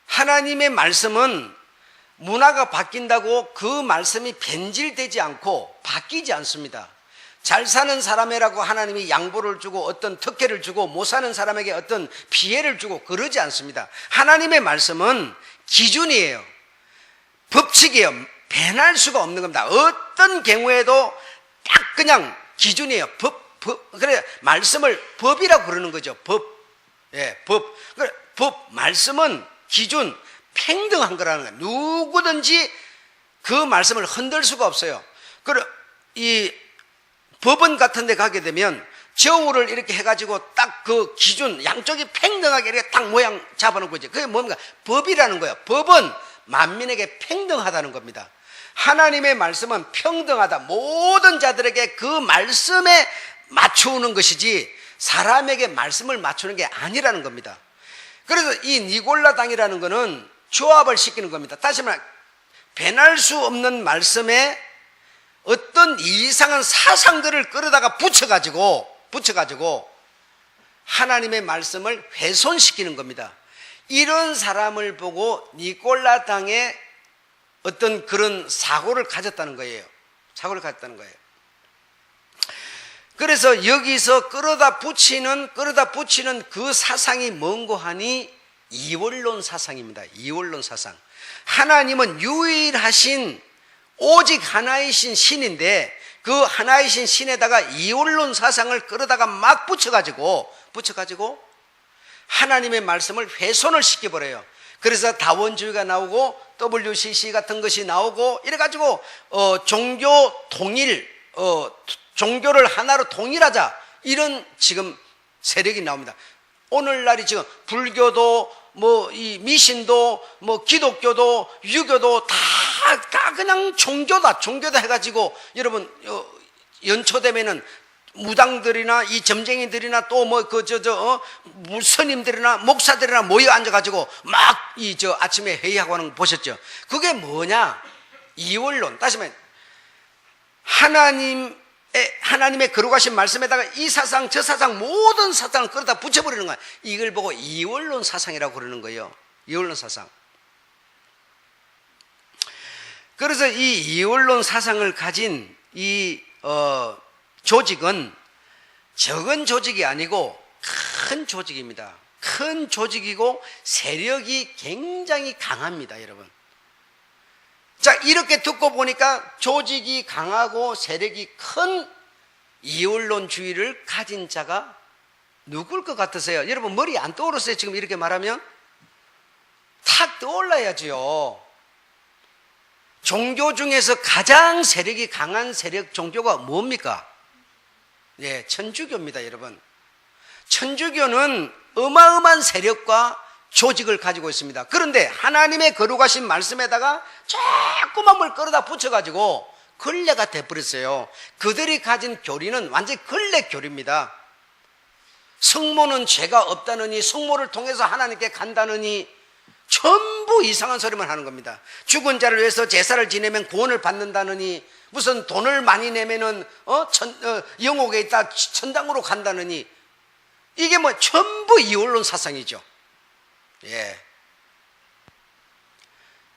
하나님의 말씀은 문화가 바뀐다고 그 말씀이 변질되지 않고 바뀌지 않습니다. 잘 사는 사람이라고 하나님이 양보를 주고 어떤 특혜를 주고 못 사는 사람에게 어떤 피해를 주고 그러지 않습니다. 하나님의 말씀은 기준이에요. 법칙이에요. 변할 수가 없는 겁니다. 어떤 경우에도 딱 그냥 기준이에요. 그래, 말씀을 법이라고 그러는 거죠. 법. 말씀은 기준, 평등한 거라는 거예요. 누구든지 그 말씀을 흔들 수가 없어요. 그래, 이 법원 같은 데 가게 되면 저울을 이렇게 해가지고 딱 그 기준, 양쪽이 평등하게 이렇게 딱 모양 잡아놓은 거죠. 그게 뭡니까? 법이라는 거예요. 법은 만민에게 평등하다는 겁니다. 하나님의 말씀은 평등하다. 모든 자들에게 그 말씀에 맞추는 것이지 사람에게 말씀을 맞추는 게 아니라는 겁니다. 그래서 이 니골라당이라는 것은 조합을 시키는 겁니다. 다시 말하면 변할 수 없는 말씀에 어떤 이상한 사상들을 끌어다가 붙여가지고 하나님의 말씀을 훼손시키는 겁니다. 이런 사람을 보고 니골라당의 어떤 그런 사고를 가졌다는 거예요. 그래서 여기서 끌어다 붙이는 그 사상이 뭔고 하니 이원론 사상입니다. 이원론 사상. 하나님은 유일하신 오직 하나이신 신인데 그 하나이신 신에다가 이원론 사상을 끌어다가 막 붙여가지고 하나님의 말씀을 훼손을 시켜버려요. 그래서 다원주의가 나오고 WCC 같은 것이 나오고 이래가지고 종교 통일, 종교를 하나로 통일하자, 이런 지금 세력이 나옵니다. 오늘날이 지금 불교도 이 미신도 기독교도 유교도 다 그냥 종교다 해가지고 여러분 연초되면은 무당들이나 이 점쟁이들이나 또 스님들이나 목사들이나 모여 앉아가지고 막 아침에 회의하고 하는 거 보셨죠? 그게 뭐냐? 이원론. 다시 말해 하나님의 거룩하신 말씀에다가 이 사상 저 사상 모든 사상을 끌어다 붙여버리는 거야. 이걸 보고 이원론 사상이라고 그러는 거예요. 이원론 사상. 그래서 이 이원론 사상을 가진 이 조직은 적은 조직이 아니고 큰 조직입니다. 큰 조직이고 세력이 굉장히 강합니다, 여러분. 자, 이렇게 듣고 보니까 조직이 강하고 세력이 큰 이원론주의를 가진 자가 누굴 것 같으세요? 여러분 머리 안 떠오르세요? 지금 이렇게 말하면 탁 떠올라야지요. 종교 중에서 가장 세력이 강한 세력 종교가 뭡니까? 예, 천주교입니다, 여러분. 천주교는 어마어마한 세력과 조직을 가지고 있습니다. 그런데 하나님의 거룩하신 말씀에다가 조그만 걸 끌어다 붙여가지고 걸레가 돼버렸어요. 그들이 가진 교리는 완전히 걸레 교리입니다. 성모는 죄가 없다느니, 성모를 통해서 하나님께 간다느니, 전부 이상한 소리만 하는 겁니다. 죽은 자를 위해서 제사를 지내면 구원을 받는다느니, 무슨 돈을 많이 내면은 영옥에 있다 천당으로 간다느니, 이게 전부 이원론 사상이죠. 예.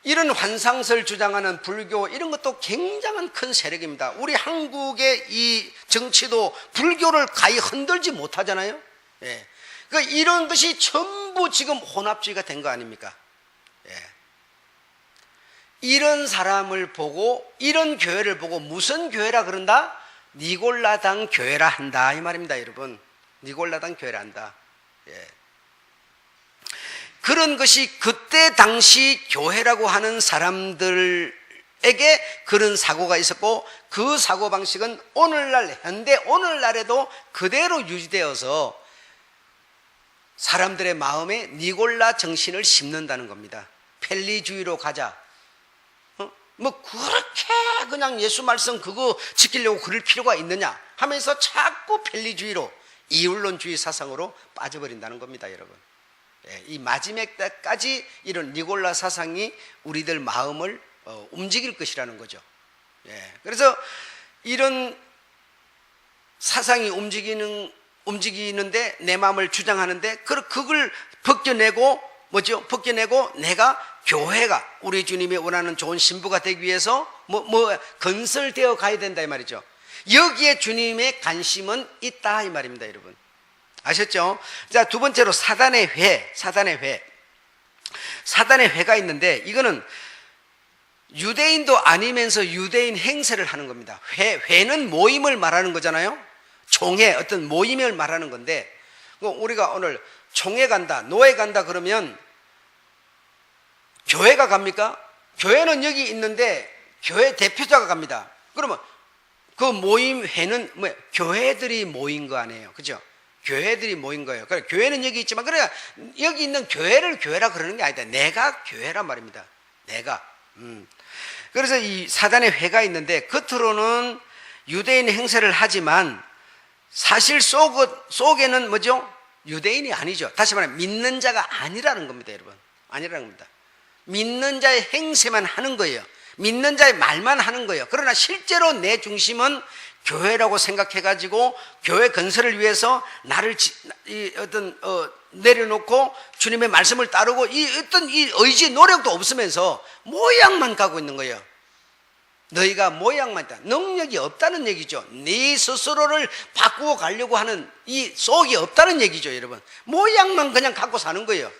이런 환상설 주장하는 불교, 이런 것도 굉장한 큰 세력입니다. 우리 한국의 이 정치도 불교를 가히 흔들지 못하잖아요. 예. 이런 것이 전부 전부 지금 혼합주의가 된 거 아닙니까? 예. 이런 사람을 보고, 이런 교회를 보고 무슨 교회라 그런다? 니골라당 교회라 한다 이 말입니다. 여러분, 니골라당 교회라 한다. 예. 그런 것이 그때 당시 교회라고 하는 사람들에게 그런 사고가 있었고, 그 사고방식은 오늘날, 현대 오늘날에도 그대로 유지되어서 사람들의 마음에 니골라 정신을 심는다는 겁니다. 펠리주의로 가자. 뭐 그렇게 그냥 예수 말씀 그거 지키려고 그럴 필요가 있느냐 하면서 자꾸 펠리주의로, 이율론주의 사상으로 빠져버린다는 겁니다. 여러분, 이 마지막 때까지 이런 니골라 사상이 우리들 마음을 움직일 것이라는 거죠. 그래서 이런 사상이 움직이는데 내 마음을 주장하는데 그걸 벗겨내고 벗겨내고 내가 교회가 우리 주님이 원하는 좋은 신부가 되기 위해서 건설되어 가야 된다 이 말이죠. 여기에 주님의 관심은 있다 이 말입니다. 여러분, 아셨죠? 자, 두 번째로 사단의 회가 있는데, 이거는 유대인도 아니면서 유대인 행세를 하는 겁니다. 회는 모임을 말하는 거잖아요. 총회, 어떤 모임을 말하는 건데, 우리가 오늘 총회 간다, 노회 간다 그러면 교회가 갑니까? 교회는 여기 있는데 교회 대표자가 갑니다. 그러면 그 모임 회는 교회들이 모인 거 아니에요, 그죠? 교회들이 모인 거예요. 그래, 교회는 여기 있지만, 그러니까 여기 있는 교회를 교회라 그러는 게 아니다. 내가 교회란 말입니다. 내가. 그래서 이 사단의 회가 있는데, 겉으로는 유대인 행세를 하지만 사실 속에는 유대인이 아니죠. 다시 말하면 믿는 자가 아니라는 겁니다. 여러분, 아니라는 겁니다. 믿는 자의 행세만 하는 거예요. 믿는 자의 말만 하는 거예요. 그러나 실제로 내 중심은 교회라고 생각해가지고 교회 건설을 위해서 나를 내려놓고 주님의 말씀을 따르고 어떤 의지 노력도 없으면서 모양만 가고 있는 거예요. 너희가 모양만 있다, 능력이 없다는 얘기죠. 네 스스로를 바꾸어 가려고 하는 이 속이 없다는 얘기죠. 여러분, 모양만 그냥 갖고 사는 거예요.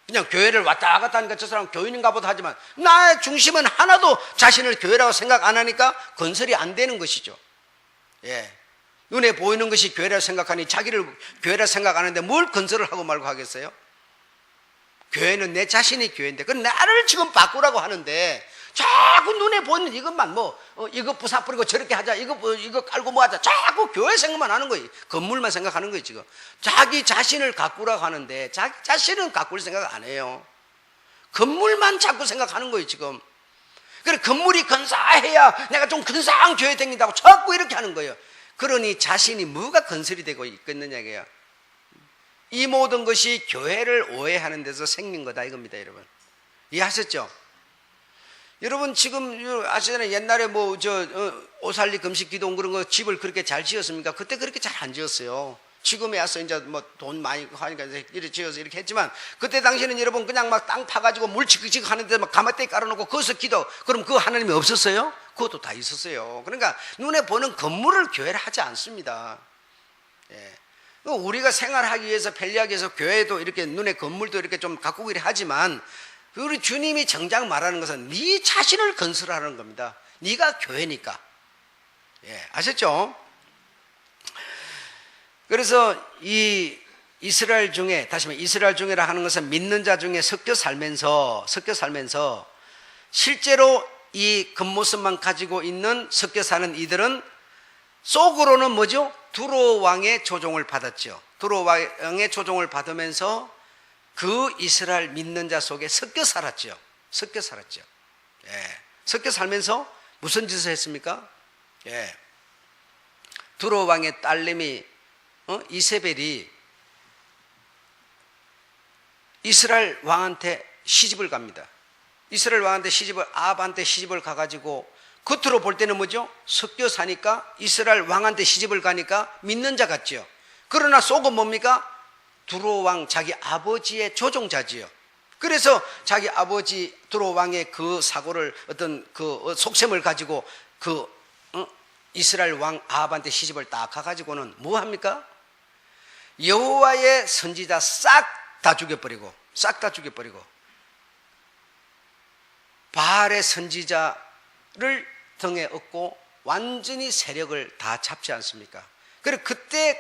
그냥 교회를 왔다 갔다 하니까 저 사람 교인인가 보다 하지만 나의 중심은 하나도 자신을 교회라고 생각 안 하니까 건설이 안 되는 것이죠. 눈에 보이는 것이 교회라고 생각하니 자기를 교회라고 생각 안 하는데 뭘 건설을 하고 말고 하겠어요? 교회는 내 자신이 교회인데, 그건 나를 지금 바꾸라고 하는데 자꾸 눈에 보이는 이것만 이거 부사 뿌리고 저렇게 하자, 이거 깔고 뭐 하자, 자꾸 교회 생각만 하는 거예요. 건물만 생각하는 거예요. 지금 자기 자신을 가꾸라고 하는데 자기 자신은 가꿀 생각 안 해요. 건물만 자꾸 생각하는 거예요. 지금 그래, 건물이 근사해야 내가 좀 근사한 교회 다닌다고 자꾸 이렇게 하는 거예요. 그러니 자신이 뭐가 건설이 되고 있겠느냐 이게요. 이 모든 것이 교회를 오해하는 데서 생긴 거다 이겁니다. 여러분, 이해하셨죠? 여러분, 지금 아시잖아요. 옛날에 오살리 금식기도 그런 거 집을 그렇게 잘 지었습니까? 그때 그렇게 잘 안 지었어요. 지금에 와서 이제 돈 많이 하니까 이렇게 지어서 이렇게 했지만, 그때 당시에는 여러분 그냥 막 땅 파가지고 물 지그지그 하는데 막 가마떼 깔아놓고 거기서 기도, 그럼 그 하나님이 없었어요? 그것도 다 있었어요. 그러니까 눈에 보는 건물을 교회를 하지 않습니다. 우리가 생활하기 위해서, 편리하기 위해서 교회도 이렇게 눈에 건물도 이렇게 좀 가꾸고 이래 하지만, 우리 주님이 정작 말하는 것은 네 자신을 건설하는 겁니다. 네가 교회니까. 아셨죠? 그래서 이 이스라엘 중에, 다시 말해 이스라엘 중에라 하는 것은 믿는 자 중에 섞여 살면서 실제로 이 겉모습만 가지고 있는 섞여 사는 이들은 속으로는 두로 왕의 조종을 받았죠. 두로 왕의 조종을 받으면서 그 이스라엘 믿는 자 속에 섞여 살았죠. 섞여 살면서 무슨 짓을 했습니까? 두로 왕의 딸내미 이세벨이 이스라엘 왕한테 시집을 갑니다. 이스라엘 왕한테 아합한테 시집을 가가지고, 겉으로 볼 때는 섞여 사니까 이스라엘 왕한테 시집을 가니까 믿는 자 같죠. 그러나 속은 뭡니까? 두로 왕 자기 아버지의 조종자지요. 그래서 자기 아버지 두로 왕의 그 사고를, 어떤 그 속셈을 가지고 이스라엘 왕 아합한테 시집을 딱 가가지고는 뭐 합니까? 여호와의 선지자 싹 다 죽여버리고 싹 다 죽여버리고 바알의 선지자를 등에 업고 완전히 세력을 다 잡지 않습니까? 그리고 그때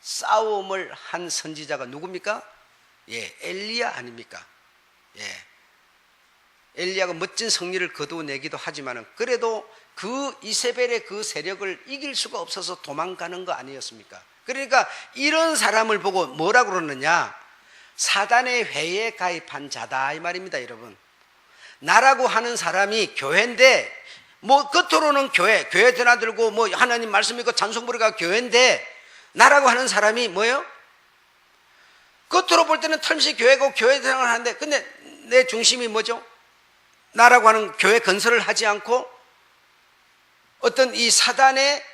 싸움을 한 선지자가 누굽니까? 예, 엘리야 아닙니까? 예. 엘리야가 멋진 승리를 거두어내기도 하지만 그래도 그 이세벨의 그 세력을 이길 수가 없어서 도망가는 거 아니었습니까? 그러니까 이런 사람을 보고 뭐라고 그러느냐? 사단의 회에 가입한 자다 이 말입니다, 여러분. 나라고 하는 사람이 교회인데 뭐 겉으로는 교회 드나들고 뭐 하나님 말씀 읽고 찬송 부르가 교회인데 나라고 하는 사람이 뭐예요? 겉으로 볼 때는 털없이 교회고 교회 생활을 하는데 근데 내 중심이 뭐죠? 나라고 하는 교회 건설을 하지 않고 어떤 이 사단의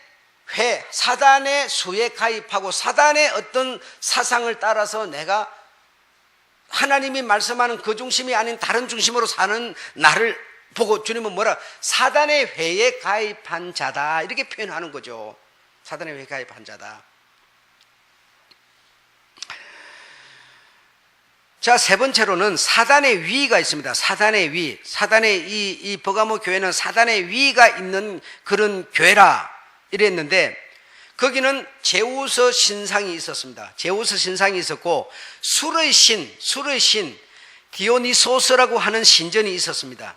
회, 사단의 수에 가입하고 사단의 어떤 사상을 따라서 내가 하나님이 말씀하는 그 중심이 아닌 다른 중심으로 사는 나를 보고 주님은 뭐라? 사단의 회에 가입한 자다 이렇게 표현하는 거죠. 사단의 회에 가입한 자다. 자, 세 번째로는 사단의 위가 있습니다. 사단의 위. 사단의 이 버가모 교회는 사단의 위가 있는 그런 교회라 이랬는데 거기는 제우스 신상이 있었습니다. 제우스 신상이 있었고 술의 신 디오니소스라고 하는 신전이 있었습니다.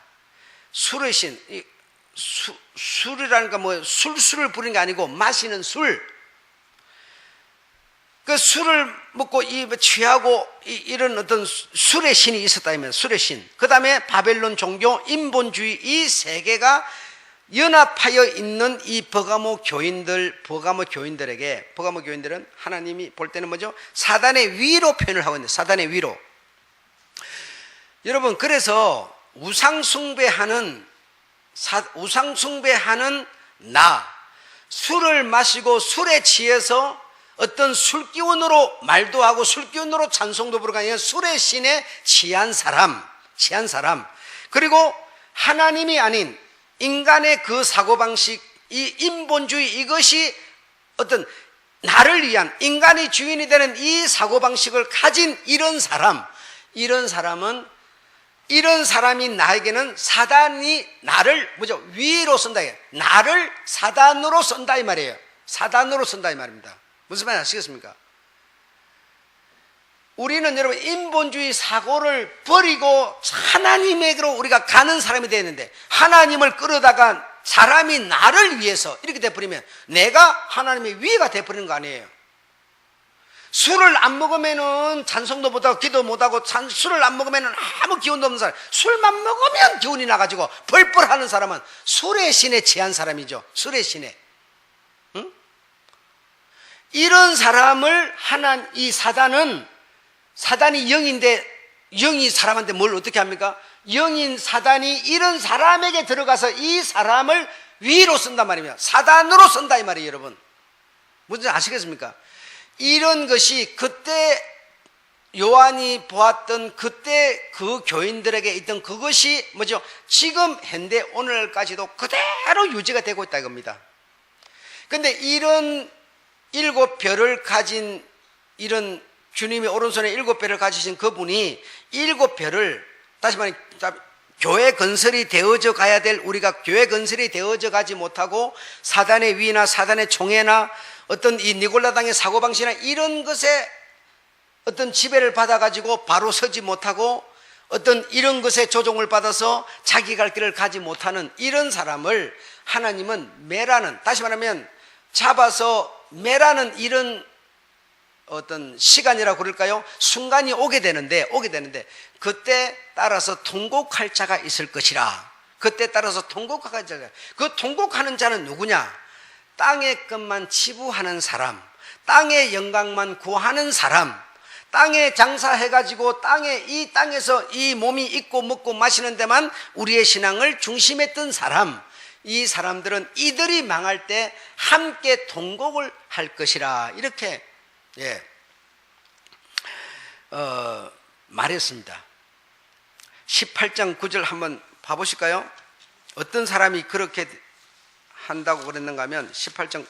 술의 신, 술이라니까 뭐 술을 부르는 게 아니고 마시는 술. 그 술을 먹고 취하고 이런 어떤 술의 신이 있었다면 술의 신. 그 다음에 바벨론 종교, 인본주의 이 세 개가 연합하여 있는 이 버가모 교인들에게 버가모 교인들은 하나님이 볼 때는 뭐죠? 사단의 위로 표현을 하고 있는데 사단의 위로. 여러분 그래서 우상숭배하는 나 술을 마시고 술에 취해서 어떤 술기운으로 말도 하고 술기운으로 찬송도 부르고 아니라 술의 신에 취한 사람 그리고 하나님이 아닌 인간의 그 사고방식 이 인본주의 이것이 어떤 나를 위한 인간이 주인이 되는 이 사고방식을 가진 이런 사람은 이런 사람이 나에게는 사단이 나를 위로 쓴다. 나를 사단으로 쓴다 이 말이에요. 사단으로 쓴다 이 말입니다. 무슨 말인지 아시겠습니까? 우리는 여러분 인본주의 사고를 버리고 하나님에게로 우리가 가는 사람이 되는데 하나님을 끌어다가 사람이 나를 위해서 이렇게 돼버리면 내가 하나님의 위가 돼버리는 거 아니에요. 술을 안 먹으면은 찬송도 못하고 기도 못하고 술을 안 먹으면은 아무 기운도 없는 사람, 술만 먹으면 기운이 나가지고 벌벌 하는 사람은 술의 신에 취한 사람이죠. 술의 신에. 응? 이런 사람을 이 사단이 영인데 영이 사람한테 뭘 어떻게 합니까? 영인 사단이 이런 사람에게 들어가서 이 사람을 위로 쓴단 말입니다. 사단으로 쓴다 이 말이에요, 여러분. 뭔지 아시겠습니까? 이런 것이 그때 요한이 보았던 그때 그 교인들에게 있던 그것이 뭐죠? 지금 현대 오늘까지도 그대로 유지가 되고 있다 이겁니다. 그런데 이런 7별을 가진 이런 주님이 오른손에 7별을 가지신 그분이 7별을 다시 말해 교회 건설이 되어져 가야 될 우리가 교회 건설이 되어져 가지 못하고 사단의 위나 사단의 총애나 어떤 이 니골라당의 사고방식이나 이런 것에 어떤 지배를 받아가지고 바로 서지 못하고 어떤 이런 것에 조종을 받아서 자기 갈 길을 가지 못하는 이런 사람을 하나님은 매라는, 다시 말하면 잡아서 매라는 이런 어떤 시간이라고 그럴까요? 순간이 오게 되는데 그때 따라서 통곡할 자가 있을 것이라. 그때 따라서 통곡할 자가, 그 통곡하는 자는 누구냐? 땅의 것만 치부하는 사람, 땅의 영광만 구하는 사람, 땅에 장사해가지고 이 땅에서 이 몸이 있고 먹고 마시는 데만 우리의 신앙을 중심했던 사람, 이 사람들은 이들이 망할 때 함께 통곡을 할 것이라 이렇게 말했습니다. 18장 9절 한번 봐보실까요? 어떤 사람이 그렇게 한다고 그랬는가 하면 18장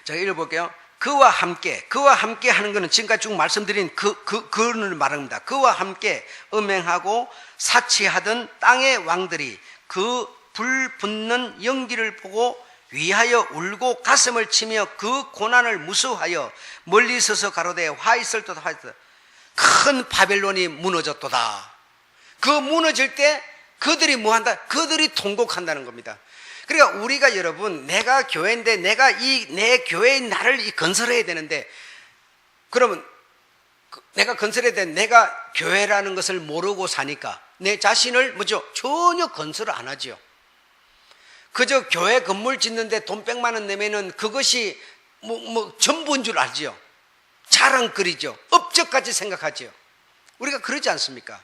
제가 읽어볼게요. 그와 함께 하는 것은 지금까지 쭉 말씀드린 그를 말합니다. 그와 함께 음행하고 사치하던 땅의 왕들이 그 불 붙는 연기를 보고 위하여 울고 가슴을 치며 그 고난을 무수하여 멀리 서서 가로되 화 있을도다 화 있을도다. 큰 바벨론이 무너졌도다. 그 무너질 때 그들이 뭐한다? 그들이 통곡한다는 겁니다. 그러니까 우리가 여러분, 내가 교회인데 내가 내 교회의 나를 건설해야 되는데, 그러면 내가 건설해야 되는데 내가 교회라는 것을 모르고 사니까 내 자신을 뭐죠? 전혀 건설을 안 하지요. 그저 교회 건물 짓는데 돈 100만 원 내면은 그것이 전부인 줄 알지요. 자랑거리죠. 업적까지 생각하지요. 우리가 그러지 않습니까?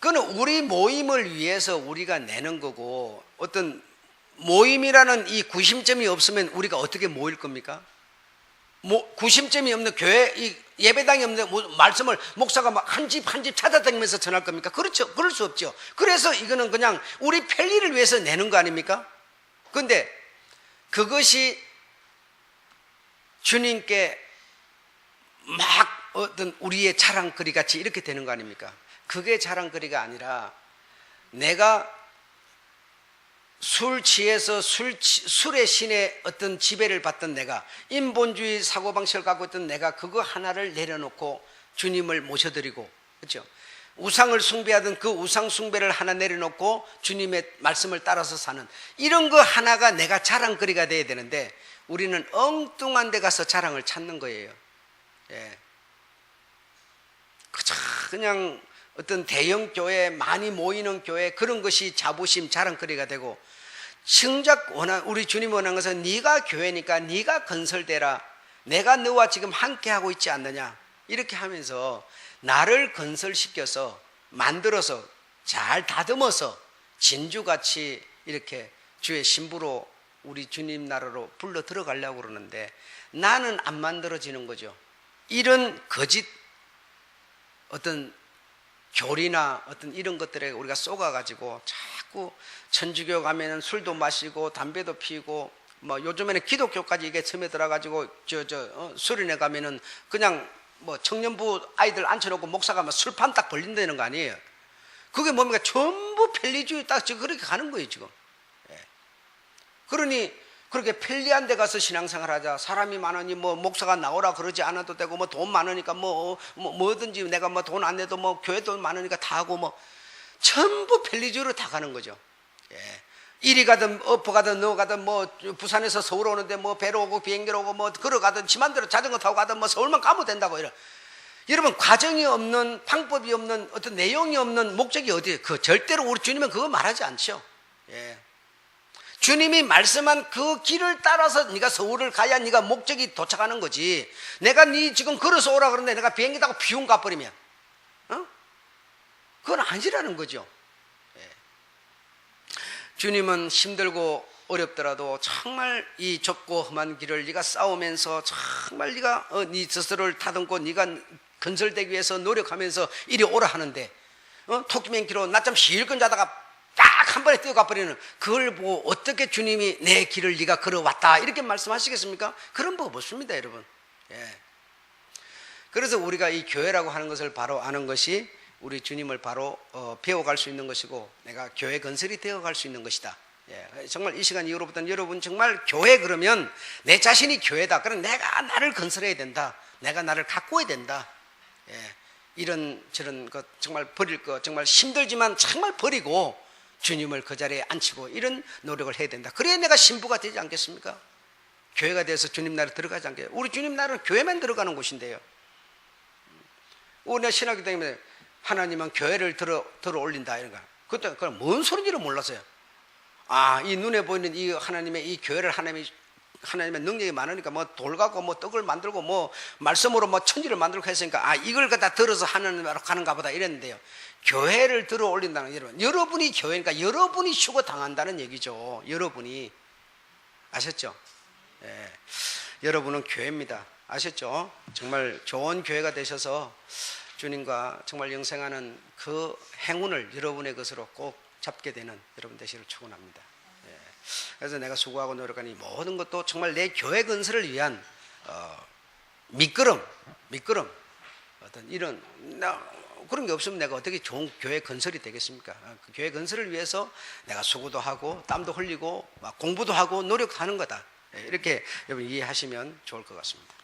그건 우리 모임을 위해서 우리가 내는 거고, 어떤 모임이라는 이 구심점이 없으면 우리가 어떻게 모일 겁니까? 구심점이 없는 교회, 이 예배당이 없는 말씀을 목사가 막 한 집 한 집 찾아다니면서 전할 겁니까? 그렇죠. 그럴 수 없죠. 그래서 이거는 그냥 우리 편리를 위해서 내는 거 아닙니까? 그런데 그것이 주님께 막 어떤 우리의 자랑거리 같이 이렇게 되는 거 아닙니까? 그게 자랑거리가 아니라, 내가 술 취해서 술의 신의 어떤 지배를 받던 내가, 인본주의 사고방식을 갖고 있던 내가 그거 하나를 내려놓고 주님을 모셔드리고, 그렇죠? 우상을 숭배하던 그 우상 숭배를 하나 내려놓고 주님의 말씀을 따라서 사는, 이런 거 하나가 내가 자랑거리가 돼야 되는데, 우리는 엉뚱한 데 가서 자랑을 찾는 거예요. 예. 그냥 어떤 대형 교회, 많이 모이는 교회, 그런 것이 자부심, 자랑거리가 되고, 정작 우리 주님 원하는 것은 네가 교회니까 네가 건설되라, 내가 너와 지금 함께 하고 있지 않느냐, 이렇게 하면서 나를 건설시켜서 만들어서 잘 다듬어서 진주같이 이렇게 주의 신부로 우리 주님 나라로 불러 들어가려고 그러는데, 나는 안 만들어지는 거죠. 이런 거짓 어떤 교리나 어떤 이런 것들에 우리가 속아가지고 자꾸 천주교 가면은 술도 마시고 담배도 피우고, 뭐 요즘에는 기독교까지 이게 처음에 들어가지고 수련회 가면은 그냥 뭐 청년부 아이들 앉혀놓고 목사가 막 술판 딱 벌린다는 거 아니에요. 그게 뭡니까? 전부 편리주의 딱 지금 그렇게 가는 거예요 지금. 예. 그러니 그렇게 편리한 데 가서 신앙생활 하자. 사람이 많으니 뭐 목사가 나오라 그러지 않아도 되고, 뭐 돈 많으니까 뭐든지 내가 뭐 돈 안 내도 뭐 교회 돈 많으니까 다 하고, 뭐 전부 편리주의로 다 가는 거죠. 예. 이리 가든 엎어 가든 너 가든, 뭐 부산에서 서울 오는데 뭐 배로 오고 비행기로 오고 뭐 걸어가든 지만대로 자전거 타고 가든 뭐 서울만 가면 된다고. 이런, 여러분, 과정이 없는, 방법이 없는, 어떤 내용이 없는 목적이 어디예요? 그 절대로 우리 주님은 그거 말하지 않죠. 예. 주님이 말씀한 그 길을 따라서 네가 서울을 가야 네가 목적이 도착하는 거지. 내가 네 지금 걸어서 오라 그러는데 내가 비행기 타고 비용 가버리면 그건 아니라는 거죠. 예. 주님은 힘들고 어렵더라도 정말 이 좁고 험한 길을 네가 싸우면서 정말 네가 네 스스로를 다듬고 네가 건설되기 위해서 노력하면서 이리 오라 하는데, 토끼맨기로 낮잠 실컷 자다가 딱 한 번에 뛰어가 버리는, 그걸 보고 어떻게 주님이 내 길을 네가 걸어왔다 이렇게 말씀하시겠습니까? 그런 법 없습니다, 여러분. 예. 그래서 우리가 이 교회라고 하는 것을 바로 아는 것이 우리 주님을 바로 배워갈 수 있는 것이고, 내가 교회 건설이 되어갈 수 있는 것이다. 예. 정말 이 시간 이후로부터는 여러분 정말 교회 그러면 내 자신이 교회다. 그럼 내가 나를 건설해야 된다. 내가 나를 가꾸어야 된다. 예. 이런 저런 것 정말 버릴 거, 정말 힘들지만 정말 버리고 주님을 그 자리에 앉히고 이런 노력을 해야 된다. 그래야 내가 신부가 되지 않겠습니까? 교회가 돼서 주님 나라에 들어가지 않겠어요? 우리 주님 나라는 교회만 들어가는 곳인데요. 우리가 신학교 다니면 하나님은 교회를 들어 올린다 이런 거. 그때 그건 뭔 소리인지를 몰랐어요. 아, 이 눈에 보이는 이 하나님의 이 교회를 하나님의 능력이 많으니까 뭐 돌 갖고 뭐 떡을 만들고 뭐 말씀으로 뭐 천지를 만들고 했으니까, 아, 이걸 갖다 들어서 하나님으로 가는가 보다 이랬는데요. 교회를 들어 올린다는, 여러분이 교회니까 여러분이 휴거 당한다는 얘기죠. 여러분이. 아셨죠? 예. 여러분은 교회입니다. 아셨죠? 정말 좋은 교회가 되셔서 주님과 정말 영생하는 그 행운을 여러분의 것으로 꼭 잡게 되는 여러분 되시기를 축원합니다. 예. 그래서 내가 수고하고 노력하니 모든 것도 정말 내 교회 건설을 위한 밑거름 어떤 이런 그런 게 없으면 내가 어떻게 좋은 교회 건설이 되겠습니까? 그 교회 건설을 위해서 내가 수고도 하고 땀도 흘리고 막 공부도 하고 노력하는 거다. 이렇게 여러분 이해하시면 좋을 것 같습니다.